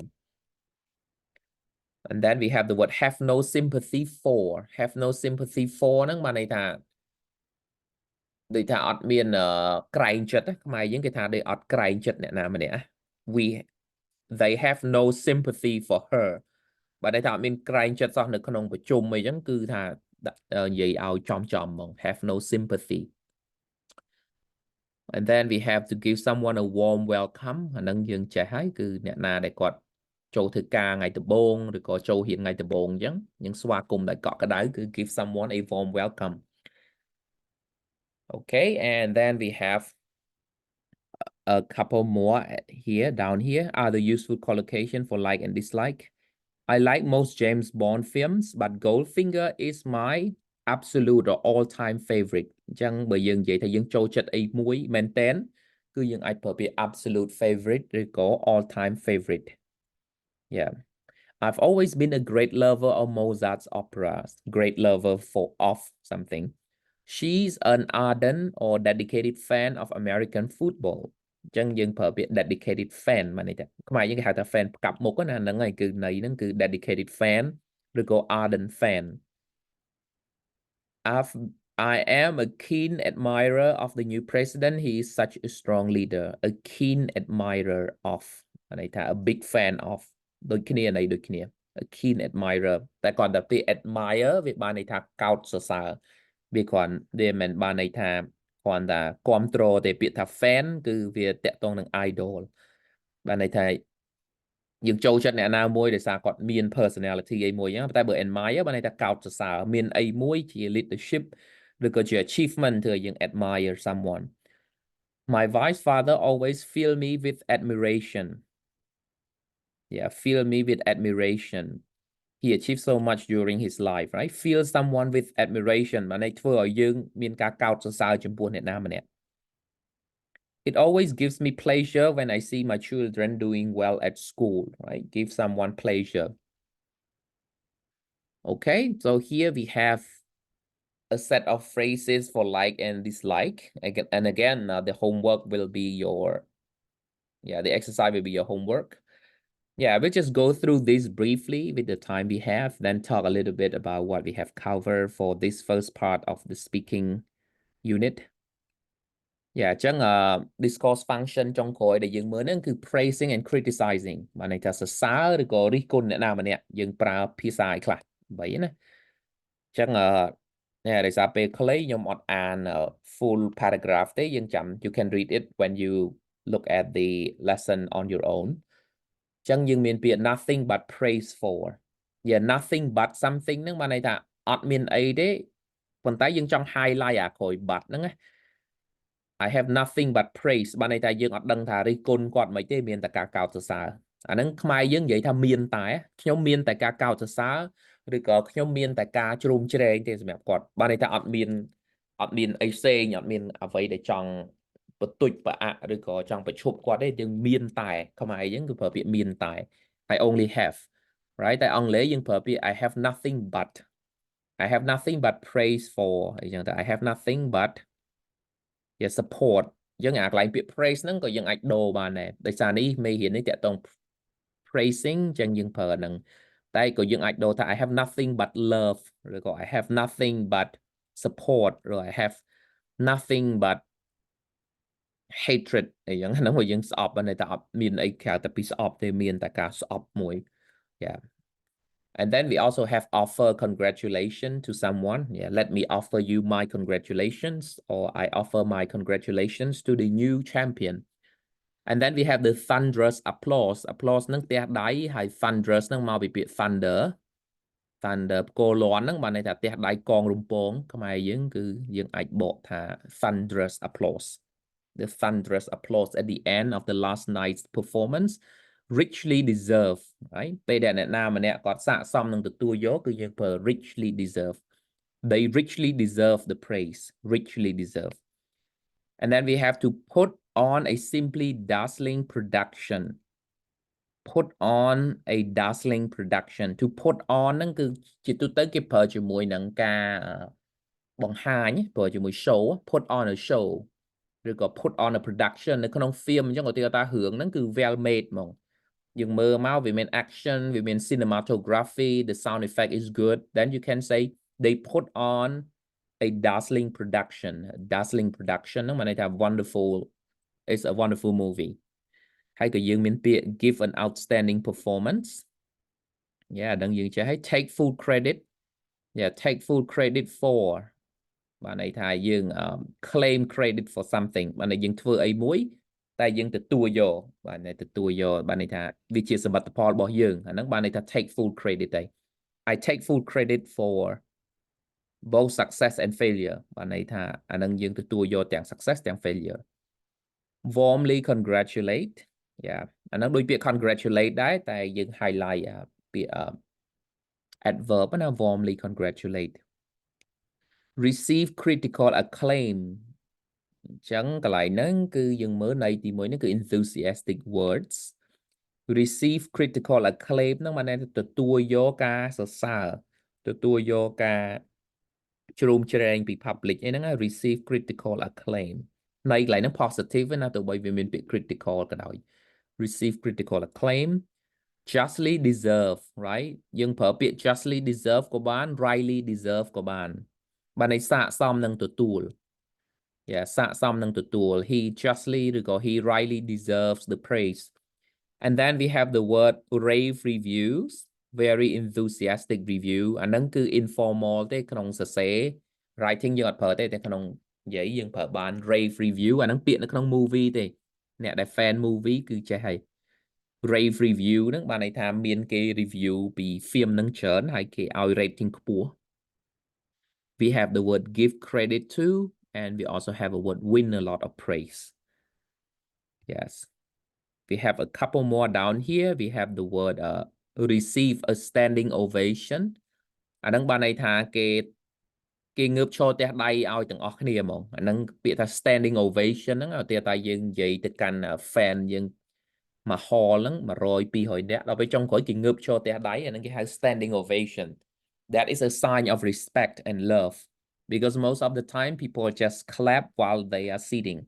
And then we have the word have no sympathy for. Have no sympathy for ហ្នឹងបានន័យថាដូចថាអត់មានក្រែងចិត្តខ្មែរយើងគេថាដូចអត់ក្រែងចិត្តអ្នកណាម្នាក់ they have no sympathy for her បើន័យថាអត់មានក្រែងចិត្តសោះនៅក្នុងប្រជុំអីចឹងគឺថានិយាយឲ្យចំហ្មង have no sympathy. And then we have to give someone a warm welcome អានឹងយើងចេះហើយគឺអ្នកណាដែលគាត់ចូលធ្វើការថ្ងៃដំបូងឬក៏ចូលរៀនថ្ងៃដំបូងអញ្ចឹងយើងស្វាគមន៍ដោយកក់ក្ដៅគឺ give someone a warm welcome. Okay, and then we have a couple more here, down here, are the useful collocation for like and dislike. I like most James Bond films, but Goldfinger is my absolute or all-time favorite. អញ្ចឹងបើយើងនិយាយថាយើងចូលចិត្តអីមួយមែនតើគឺយើងអាចប្រើពាក្យ absolute favorite ឬក៏ all-time favorite. Yeah. I've always been a great lover of Mozart's operas. Great lover of something. She's an ardent or dedicated fan of American football. អញ្ចឹងយើងប្រើពាក្យ dedicated fan មកនេះតែខ្មែរយើងគេហៅថា fan ផ្កាប់មុខណាហ្នឹងហើយគឺន័យហ្នឹងគឺ dedicated fan ឬក៏ ardent fan. I am a keen admirer of the new president. He is such a strong leader. A keen admirer of ន័យថា a big fan of ដូចគ្នាន័យដូចគ្នា a keen admirer តែគាត់តែពាក្យ admire វាបានន័យថាកោតសរសើរវាគ្រាន់តែមិនបានន័យថាគ្រាន់តែគ្រប់គ្រងទេពាក្យថា fan គឺវាតកតងនឹង idol បានន័យថាយើងចូលចិត្តអ្នកណាមួយដោយសារគាត់មាន personality អីមួយហ្នឹងតែបើ admire បានន័យថាកោតសរសើរមានអីមួយជា leadership ឬក៏ជា achievement ធ្វើឲ្យយើង admire someone. My wife's father always fill me with admiration. Yeah, fill me with admiration. He achieved so much during his life, right? Feel someone with admiration បានន័យធ្វើឲ្យយើងមានការកោតសរសើរចំពោះអ្នកណាម្នាក់ It always gives me pleasure when I see my children doing well at school, right? Give someone pleasure. Okay, so here we have a set of phrases for like and dislike. And again, the homework will be the exercise will be your homework. Yeah, we'll just go through this briefly with the time we have, then talk a little bit about what we have covered for this first part of the speaking unit. Yeah, អញ្ចឹង discourse function ចុងក្រោយដែលយើងមើលហ្នឹងគឺ praising and criticizing បានន័យថាសរសើរឬក៏រិះគន់អ្នកណាម្នាក់យើងប្រើភាសាឲ្យខ្លះបីណាអញ្ចឹងដោយសារពេលខ្លីខ្ញុំអត់អាន full paragraph ទេយើងចាំ you can read it when you look at the lesson on your own. អញ្ចឹងយើងមានពាក្យ nothing but praise for. Yeah, nothing but something ហ្នឹងបានន័យថាអត់មានអីទេប៉ុន្តែយើងចង់ highlight អាក្រោយ but ហ្នឹងណា I have nothing but praise បានន័យថាយើងអត់ដឹងថារិះគន់គាត់មិនទេមានតែការកោតសរសើរអាហ្នឹងខ្មែរយើងនិយាយថាមានតែខ្ញុំមានតែការកោតសរសើរឬក៏ខ្ញុំមានតែការជ្រុំជ្រែងទេសម្រាប់គាត់បានន័យថាអត់មានអីផ្សេងអត់មានអ្វីដែលចង់បន្ទុចប្រអាក់ឬក៏ចង់ប្រឈប់គាត់ទេយើងមានតែខ្មែរយើងគឺប្រើពាក្យមានតែ I only have right តែអង់គ្លេសយើងប្រើពាក្យ I have nothing but praise for អីចឹងតែ I have nothing but support យើងអាកន្លែងពាក្យ praise ហ្នឹងក៏យើងអាចដូរបានដែរដោយសារនេះមេរៀននេះតកតង praising ចឹងយើងប្រើហ្នឹងតែក៏យើងអាចដូរថា I have nothing but love ឬក៏ I have nothing but support ឬ I have nothing but hatred អីចឹងហ្នឹងមកយើងស្អប់បានតែអត់មានអីក្រៅតែពីស្អប់ទេមានតែការស្អប់មួយ Yeah And then we also have offer congratulations to someone. Yeah, let me offer you my congratulations, or I offer my congratulations to the new champion. And then we have the thunderous applause. Applause នឹងទះដៃ ហើយ thunderous នឹងមកពីពាក្យ thunder គោលាន់ហ្នឹងបានន័យថាទះដៃកងរំពងខ្មែរយើងគឺយើងអាចបកថា thunderous applause. The thunderous applause at the end of the last night's performance richly deserve, right? ពេលដែលអ្នកណាម្នាក់គាត់ស័ក្តិសមនឹងទទួលយកគឺយើងប្រើ richly deserve. They richly deserve the praise. Richly deserve. And then we have to put on a simply dazzling production. Put on a dazzling production. To put on ហ្នឹងគឺជាទូទៅគេប្រើជាមួយនឹងការបង្ហាញប្រើជាមួយ show. Put on a show ឬក៏ put on a production នៅក្នុង film អញ្ចឹងឧទាហរណ៍ថារឿងហ្នឹងគឺ well made ហ្មងយើងមើលមកវាមាន action វាមាន cinematography, the sound effect is good, then you can say they put on a dazzling production. Dazzling production ហ្នឹងមានន័យថា wonderful. It's a wonderful movie. ហើយក៏យើងមានពាក្យ give an outstanding performance. Yeah, ដឹងយើងចេះឲ្យ take full credit. Yeah, take full credit for. បានន័យថាយើង claim credit for something. បានន័យយើងធ្វើអីមួយតែយើងទទួលយកបានន័យទទួលយកបានន័យថាវាជាសមិទ្ធផលរបស់យើងអាហ្នឹងបានន័យថា take full credit ដែរ I take full credit for both success and failure បានន័យថាអាហ្នឹងយើងទទួលយកទាំង success ទាំង failure. Warmly congratulate. Yeah, អាហ្នឹងដូចពាក្យ congratulate ដែរតែយើង highlight ពាក្យ adverb ណា warmly congratulate. Receive critical acclaim. អញ្ចឹងកន្លែងហ្នឹងគឺយើងមើលន័យទី1ហ្នឹងគឺ enthusiastic words. Receive critical acclaim ហ្នឹងបានន័យថាទទួលយកការសរសើរទទួលយកការជ្រោមជ្រែងពី public អីហ្នឹង receive critical acclaim ន័យកន្លែងហ្នឹង positive ណាទោះបីវាមានពាក្យ critical ក៏ដោយ receive critical acclaim. Justly deserve, right? យើងប្រើពាក្យ justly deserve ក៏បាន rightly deserve ក៏បានបានន័យស័ក្តិសមនឹងទទួល Yeah, ស័ក្តិសមនឹងទទួល he justly ឬក៏ he rightly deserves the praise. And then we have the word rave reviews, very enthusiastic review អាហ្នឹងគឺ informal ទេក្នុងសរសេរ writing យើងអត់ប្រើទេតែក្នុងនិយាយយើងប្រើបាន rave review អាហ្នឹងពាក្យនៅក្នុង movie ទេអ្នកដែល fan movie គឺចេះហើយ rave review ហ្នឹងបានន័យថាមានគេ review ពី film ហ្នឹងច្រើនហើយគេឲ្យ rating ខ្ពស់ We have the word give credit to, and we also have a word win a lot of praise. Yes. We have a couple more down here. We have the word receive a standing ovation. អាហ្នឹងបានន័យថាគេងើបឈរទះដៃឲ្យទាំងអស់គ្នាហ្មងអាហ្នឹងពាក្យថា standing ovation ហ្នឹងឧទាហរណ៍ថាយើងនិយាយទៅកាន់ fan យើងមក hall ហ្នឹង100 200នាក់ដល់ពេលចុងក្រោយគេងើបឈរទះដៃអាហ្នឹងគេហៅ standing ovation. That is a sign of respect and love because most of the time people just clap while they are sitting.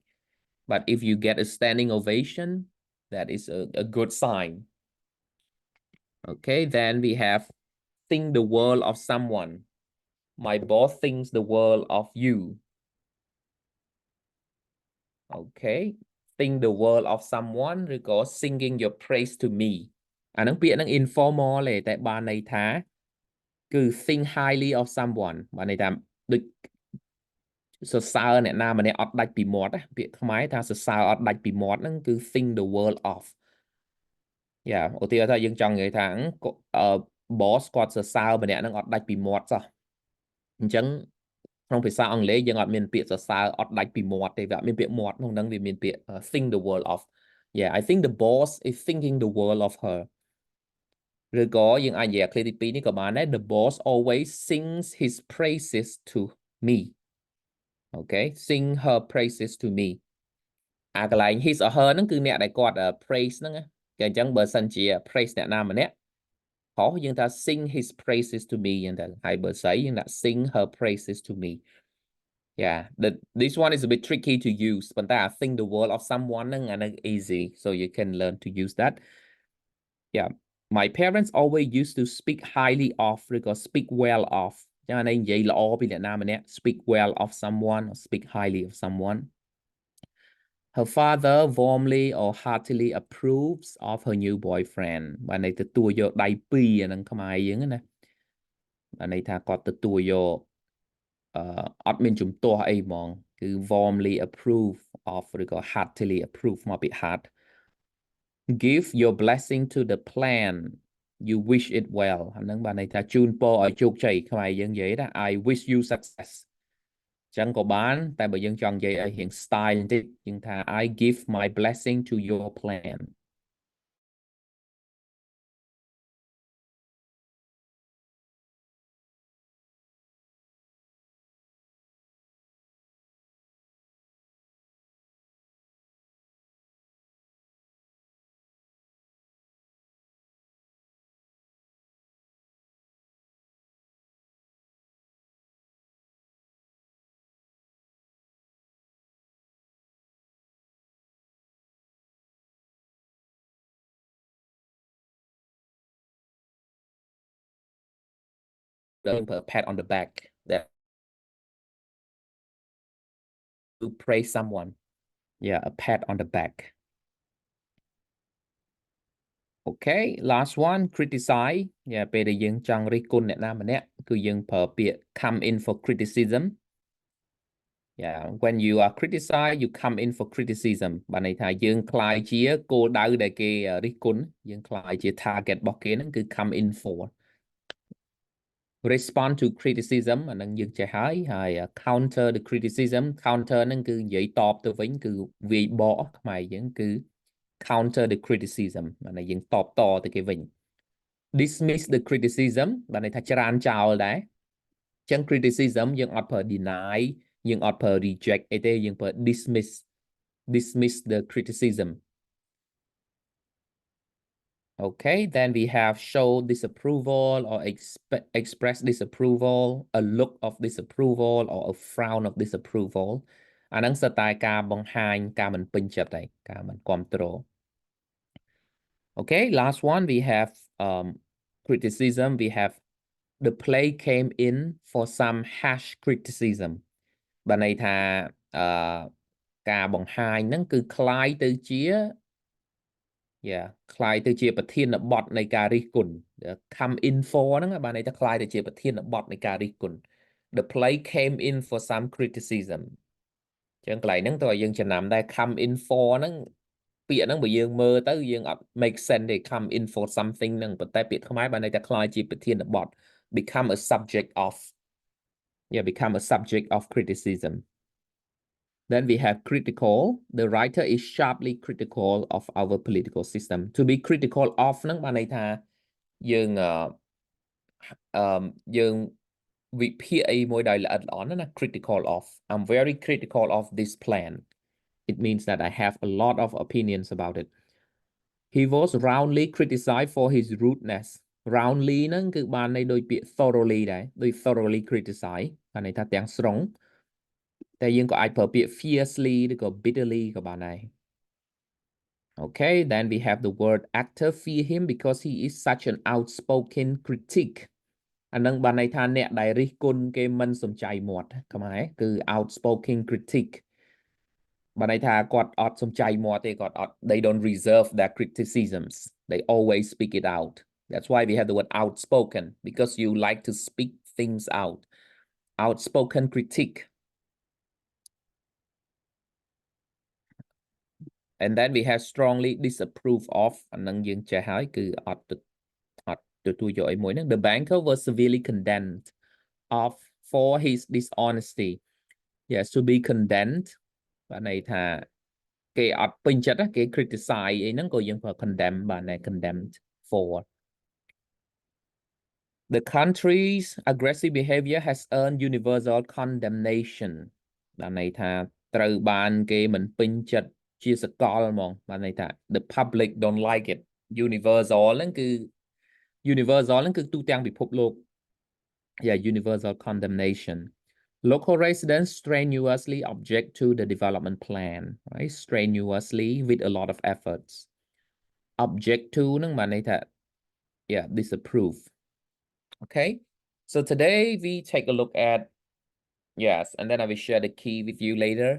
But if you get a standing ovation, that is a good sign. Okay, then we have think the world of someone. My boss thinks the world of you. Okay, think the world of someone ឬក៏ singing your praise to me. អាហ្នឹងពាក្យហ្នឹង informal ទេតែបានន័យថាគឺ think highly of someone បានន័យថាដូចសរសើរអ្នកណាម្នាក់អត់ដាច់ពីមាត់ពាក្យខ្មែរថាសរសើរអត់ដាច់ពីមាត់ហ្នឹងគឺ think the world of យ៉ាឧទាហរណ៍ថាយើងចង់និយាយថាboss គាត់សរសើរម្នាក់ហ្នឹងអត់ដាច់ពីមាត់សោះអញ្ចឹងក្នុងភាសាអង់គ្លេសយើងអត់មានពាក្យសរសើរអត់ដាច់ពីមាត់ទេវាអត់មានពាក្យមាត់ក្នុងហ្នឹងវាមានពាក្យ think the world of. Yeah, I think the boss is thinking the world of her. ឬក៏យើងអាចនិយាយ clear ទី2នេះក៏បានដែរ The boss always sings his praises to me. Okay, sing her praises to me. អាកន្លែង his or her ហ្នឹងគឺអ្នកដែលគាត់ praise ហ្នឹងគេអញ្ចឹងបើសិនជា praise អ្នកណាម្នាក់ខុសយើងថា sing his praises to me អញ្ចឹងទៅហើយបើស្អីយើងថា sing her praises to me. Yeah, this one is a bit tricky to use ប៉ុន្តែ I think the world of someone ហ្នឹងអាហ្នឹង easy so you can learn to use that. Yeah, my parents always used to speak highly of ឬក៏ speak well of ចឹងអានេះនិយាយល្អពីអ្នកណាម្នាក់ speak well of someone or speak highly of someone. Her father warmly or heartily approves of her new boyfriend បានន័យទទួលយកដៃពីរអានឹងខ្មែរយើងណាបានន័យថាគាត់ទទួលយកអត់មានជំទាស់អីហ្មងគឺ warmly approve of ឬក៏ heartily approve មកពី heart give your blessing to the plan you wish it well អានឹងបានន័យថាជូនពរឲ្យជោគជ័យខ្មែរយើងនិយាយណា I wish you success ចឹងក៏បានតែបើយើងចង់និយាយឲ្យរៀង style បន្តិចយើងថា I give my blessing to your plan a pat on the back that to praise someone yeah a pat on the back okay last one criticize yeah ពេលដែលយើងចង់រិះគន់អ្នកណាម្នាក់គឺយើងប្រើពាក្យ come in for criticism yeah when you are criticized you come in for criticism បានន័យថាយើងខ្លាយជាគោលដៅដែលគេរិះគន់យើងខ្លាយជា target របស់គេហ្នឹងគឺ come in for respond to criticism អានឹងយើងចេះហើយ counter the criticism counter ហ្នឹងគឺនិយាយតបទៅវិញគឺវាយបកខ្មែរយើងគឺ counter the criticism បានន័យយើងតបតទៅគេវិញ dismiss the criticism បានន័យថាច្រានចោលដែរអញ្ចឹង criticism យើងអត់ប្រើ deny យើងអត់ប្រើ reject អីទេយើងប្រើ dismiss the criticism okay then we have show disapproval or express disapproval a look of disapproval or a frown of disapproval អាហ្នឹងសិតតែការបង្ហាញការមិនពេញចិត្តហើយការមិនគាំទ្រ okay last one we have criticism we have the play came in for some harsh criticism បានន័យថាការបង្ហាញហ្នឹងគឺคล้ายទៅជាคล้ายទៅជាប្រធានបទនៃការរិះគន់ come in for ហ្នឹងបានន័យថាคล้ายទៅជាប្រធានបទនៃការរិះគន់ the play came in for some criticism ចឹងកន្លែងហ្នឹងតើយើងចំណាំដែរ come in for ហ្នឹងពាក្យហ្នឹងបើយើងមើលទៅយើងអត់ make sense ទេ come in for something ហ្នឹងប៉ុន្តែពាក្យខ្មែរបានន័យថាคล้ายជាប្រធានបទ become a subject of become a subject of criticism then we have critical the writer is sharply critical of our political system to be critical of ហ្នឹងបានន័យថាយើងវិភាគអីមួយដោយល្អិតល្អន់ណា critical of I'm very critical of this plan it means that I have a lot of opinions about it he was roundly criticized for his rudeness roundly ហ្នឹងគឺបានន័យដូចពាក្យ thoroughly ដែរដូច thoroughly criticize បានន័យថាទាំងស្រុងតែយើងក៏អាចប្រើពាក្យ fiercely ឬក៏ bitterly ក៏បានដែរ okay then we have the word actor fear him because he is such an outspoken critic អានឹងបានន័យថាអ្នកដែលរិះគន់គេមិនសំចៃមាត់ខ្មែរគឺ outspoken critic បានន័យថាគាត់អត់សំចៃមាត់ទេគាត់អត់ they don't reserve their criticisms they always speak it out that's why we have the word outspoken because you like to speak things out outspoken critic and then we have strongly disapprove of អានឹងយើងចេះហើយគឺអត់ទទួលយកអីមួយហ្នឹង the banker was severely condemned of for his dishonesty yes to be condemned បានន័យថាគេអត់ពេញចិត្តគេ criticize អីហ្នឹងក៏យើងប្រើ condemn បានដែរ condemned for the country's aggressive behavior has earned universal condemnation បានន័យថាត្រូវបានគេមិនពេញចិត្តជាសកលហ្មងបានន័យថា the public don't like it universal ហ្នឹងគឺ universal ហ្នឹងគឺទូទាំងពិភពលោក universal condemnation local residents strenuously object to the development plan right strenuously with a lot of efforts object to ហ្នឹងបានន័យថា disapprove okay so today we take a look at yes and then I will share the key with you later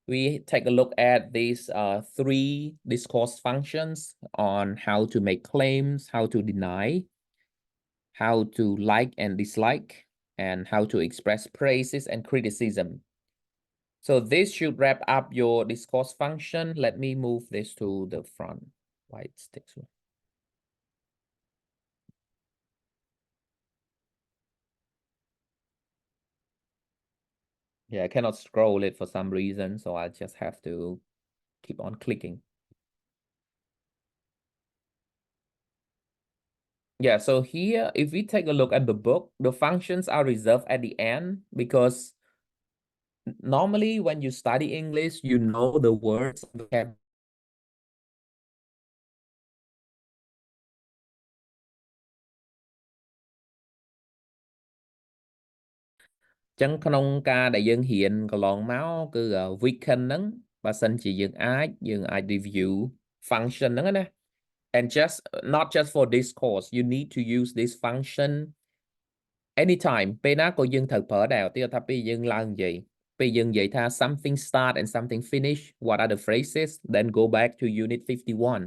we take a look at these 3 discourse functions on how to make claims, how to deny, how to like and dislike, and how to express praises and criticism. So this should wrap up your discourse function. Let me move this to the front. Why it sticks. Yeah, I cannot scroll it for some reason, so I just have to keep on clicking. Yeah, so here, if we take a look at the book, the functions are reserved at the end because normally when you study English, you know the words vocabulary. ចឹងក្នុងការដែលយើងរៀនកន្លងមកគឺ weekend ហ្នឹងបើសិនជាយើងអាច review function ហ្នឹងណា and just not just for this course you need to use this function anytime ពេលណាក៏យើងត្រូវប្រើដែរឧទាហរណ៍ថាពេលយើងឡើងនិយាយពេលយើងនិយាយថា something start and something finish what are the phrases then go back to unit 51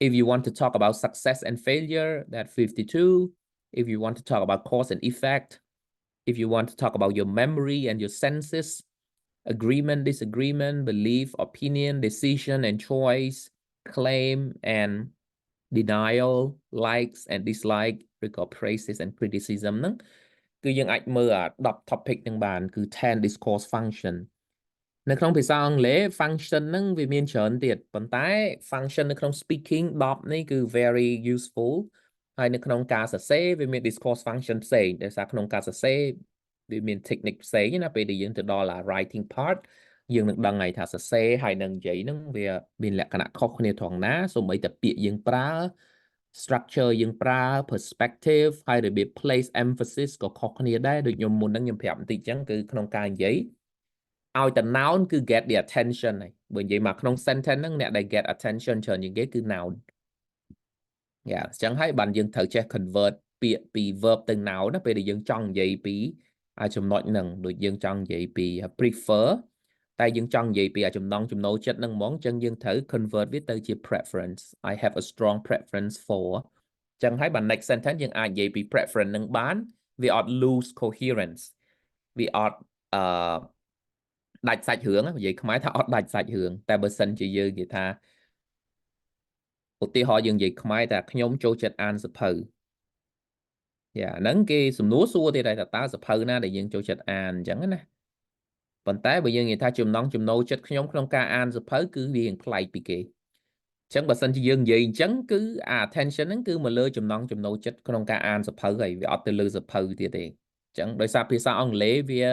if you want to talk about success and failure that 52 if you want to talk about cause and effect if you want to talk about your memory and your senses, agreement, disagreement, belief, opinion, decision and choice, claim and denial, likes and dislike, ឬក៏ praises and criticism ហ្នឹងគឺយើងអាចមើលអា10 topic ហ្នឹងបានគឺ10 discourse function នៅក្នុងភាសាអង់គ្លេស function ហ្នឹងវាមានច្រើនទៀតប៉ុន្តែ function នៅក្នុង speaking 10នេះគឺ very useful ហើយនៅក្នុងការសរសេរវាមាន discourse function ផ្សេងដោយសារក្នុងការសរសេរវាមាន technique ផ្សេងណាពេលដែលយើងទៅដល់ writing part យើងនឹងដឹងហើយថាសរសេរហើយនឹងនិយាយហ្នឹងវាមានលក្ខណៈខុសគ្នាត្រង់ណាសូម្បីតែពាក្យយើងប្រើ structure យើងប្រើ perspective ហើយរបៀប place emphasis ក៏ខុសគ្នាដែរដូចខ្ញុំមុនហ្នឹងខ្ញុំប្រាប់បន្តិចអញ្ចឹងគឺក្នុងការនិយាយឲ្យតែ noun គឺ get the attention ហើយបើនិយាយមកក្នុង sentence ហ្នឹងអ្នកដែល get attention ច្រើនជាងគេគឺ noun យ៉ាអញ្ចឹងហើយបានយើងត្រូវចេះ convert ពាក្យពី verb ទៅ noun ណាពេលដែលយើងចង់និយាយពីចំណុចហ្នឹងដូចយើងចង់និយាយពី prefer តែយើងចង់និយាយពីចំណង់ចំណូលចិត្តហ្នឹងហ្មងអញ្ចឹងយើងត្រូវ convert វាទៅជា preference I have a strong preference for អញ្ចឹងហើយបាន next sentence យើងអាចនិយាយពី preference ហ្នឹងបានវាអត់ lose coherence វាអត់ដាច់សាច់រឿងនិយាយខ្មែរថាអត់ដាច់សាច់រឿងតែបើសិនជាយើងនិយាយថាឧទាហរណ៍យើងនិយាយខ្មែរថាខ្ញុំចូលចិត្តអានសៀវភៅយ៉ាហ្នឹងគេសំណួរសួរទៀតថាតើសៀវភៅណាដែលយើងចូលចិត្តអានអញ្ចឹងណាប៉ុន្តែបើយើងនិយាយថាចំណង់ចំណូលចិត្តខ្ញុំក្នុងការអានសៀវភៅគឺវាប្លែកពីគេអញ្ចឹងបើសិនជាយើងនិយាយអញ្ចឹងគឺ attention ហ្នឹងគឺមកលើចំណង់ចំណូលចិត្តក្នុងការអានសៀវភៅហើយវាអត់ទៅលើសៀវភៅទៀតទេអញ្ចឹងដោយសារភាសាអង់គ្លេសវា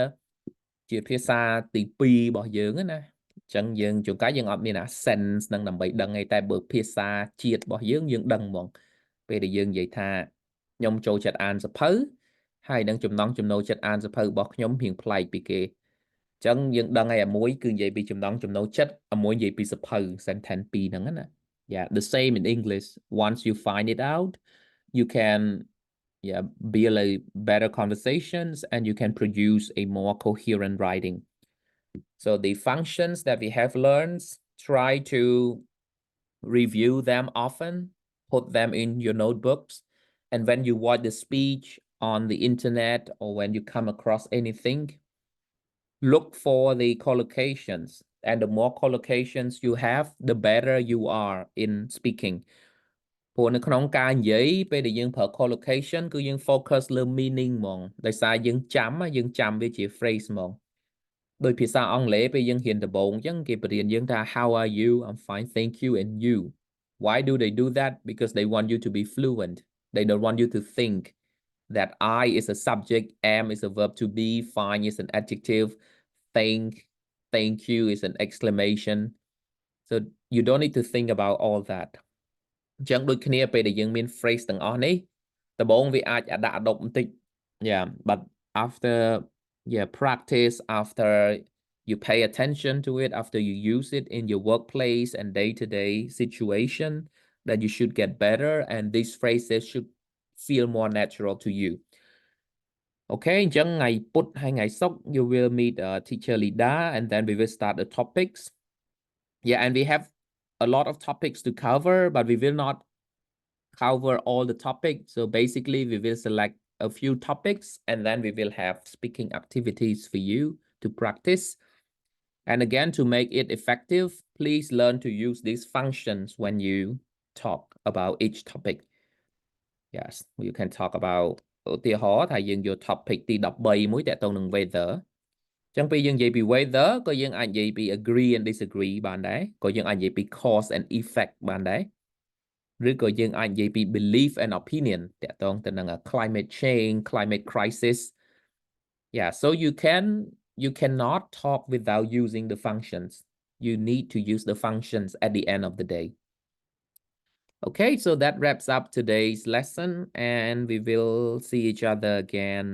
ជាភាសាទី2របស់យើងណាអញ្ចឹងយើងជួនកាលយើងអត់មាន sense នឹងដើម្បីដឹងទេតែបើភាសាជាតិរបស់យើងដឹងហ្មងពេលដែលយើងនិយាយថាខ្ញុំចូលចិត្តអានសៀវភៅហើយនឹងចំណង់ចំណូលចិត្តអានសៀវភៅរបស់ខ្ញុំរៀងប្លែកពីគេអញ្ចឹងយើងដឹងហើយអាមួយគឺនិយាយពីចំណង់ចំណូលចិត្តអាមួយនិយាយពីសៀវភៅ sentence 2ហ្នឹងណា Yeah the same in English once you find it out you can build a better conversations and you can produce a more coherent writing so the functions that we have learned try to review them often put them in your notebooks and when you watch the speech on the internet or when you come across anything look for the collocations and the more collocations you have the better you are in speaking ព្រោះនៅក្នុងការនិយាយពេលដែលយើងប្រើ collocation គឺយើង focus លើ meaning ហ្មងដោយសារយើងចាំវាជា phrase ហ្មងដោយភាសាអង់គ្លេសពេលយើងរៀនដំបូងអញ្ចឹងគេបរៀនយើងថា how are you I'm fine thank you and you why do they do that because they want you to be fluent they don't want you to think that I is a subject am is a verb to be fine is an adjective thank you is an exclamation so you don't need to think about all that អញ្ចឹងដូចគ្នាពេលដែលយើងមាន phrase ទាំងអស់នេះដំបូងវាអាចដាក់អាដប់បន្តិច yeah but after practice after you pay attention to it after you use it in your workplace and day-to-day situation that you should get better and these phrases should feel more natural to you Okay, អញ្ចឹងថ្ងៃពុធហើយថ្ងៃសុក្រ you will meet teacher Lida and then we will start the topics. Yeah, and we have a lot of topics to cover, but we will not cover all the topics. So basically, we will select a few topics and then we will have speaking activities for you to practice. And again, to make it effective, please learn to use these functions when you talk about each topic. Yes, you can talk about ឧទាហរណ៍ថាយើងយក topic ទី13មួយតើតើនឹង weather អញ្ចឹងពេលយើងនិយាយពី weather ក៏យើងអាចនិយាយពី agree and disagree បានដែរក៏យើងអាចនិយាយពី cause and effect បានដែរឬក៏យើងអាចនិយាយពី belief and opinion តើតើទៅនឹង climate change climate crisis. Yeah, so you cannot talk without using the functions. You need to use the functions at the end of the day. Okay, so that wraps up today's lesson, and we will see each other again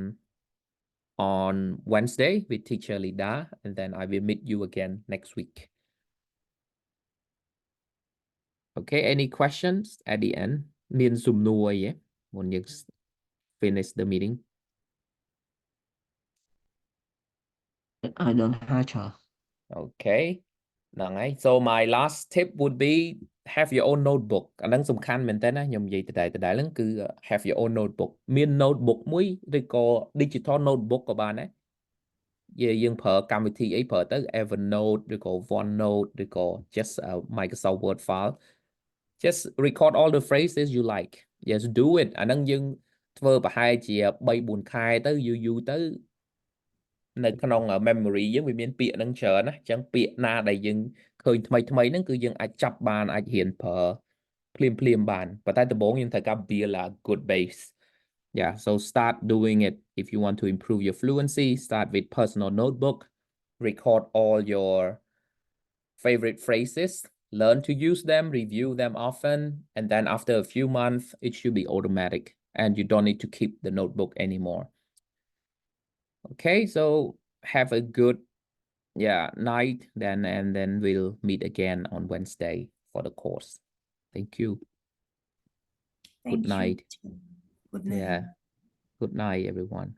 on Wednesday with teacher Lida, and then I will meet you again next week. Okay, any questions at the end? មានសំណួរអីទេមុនយើង finish the meeting? I don't have sir. Okay. ហ្នឹងហើយ so my last tip would be have your own notebook អាហ្នឹងសំខាន់មែនតើណាខ្ញុំនិយាយដដែលហ្នឹងគឺ have your own notebook មាន notebook មួយឬក៏ digital notebook ក៏បានដែរយើងប្រើកម្មវិធីអីប្រើទៅ Evernote ឬក៏ OneNote ឬក៏ just a Microsoft Word file. Just record all the phrases you like. Yes, do it អាហ្នឹងយើងធ្វើប្រហែលជា 3-4 ខែទៅយូរទៅនៅក្នុង memory យើងវាមានពាក្យហ្នឹងច្រើនណាអញ្ចឹងពាក្យណាដែលយើងឃើញថ្មីហ្នឹងគឺយើងអាចចាប់បានអាចរៀនប្រើភ្លាមបានប៉ុន្តែដំបូងយើងត្រូវការ build a good base. Yeah, so start doing it if you want to improve your fluency. Start with personal notebook, record all your favorite phrases, learn to use them, review them often, and then after a few months it should be automatic and you don't need to keep the notebook anymore. Okay, so have a good night then, and then we'll meet again on Wednesday for the course. Thank you. Good night. Good night. Yeah. Good night, everyone.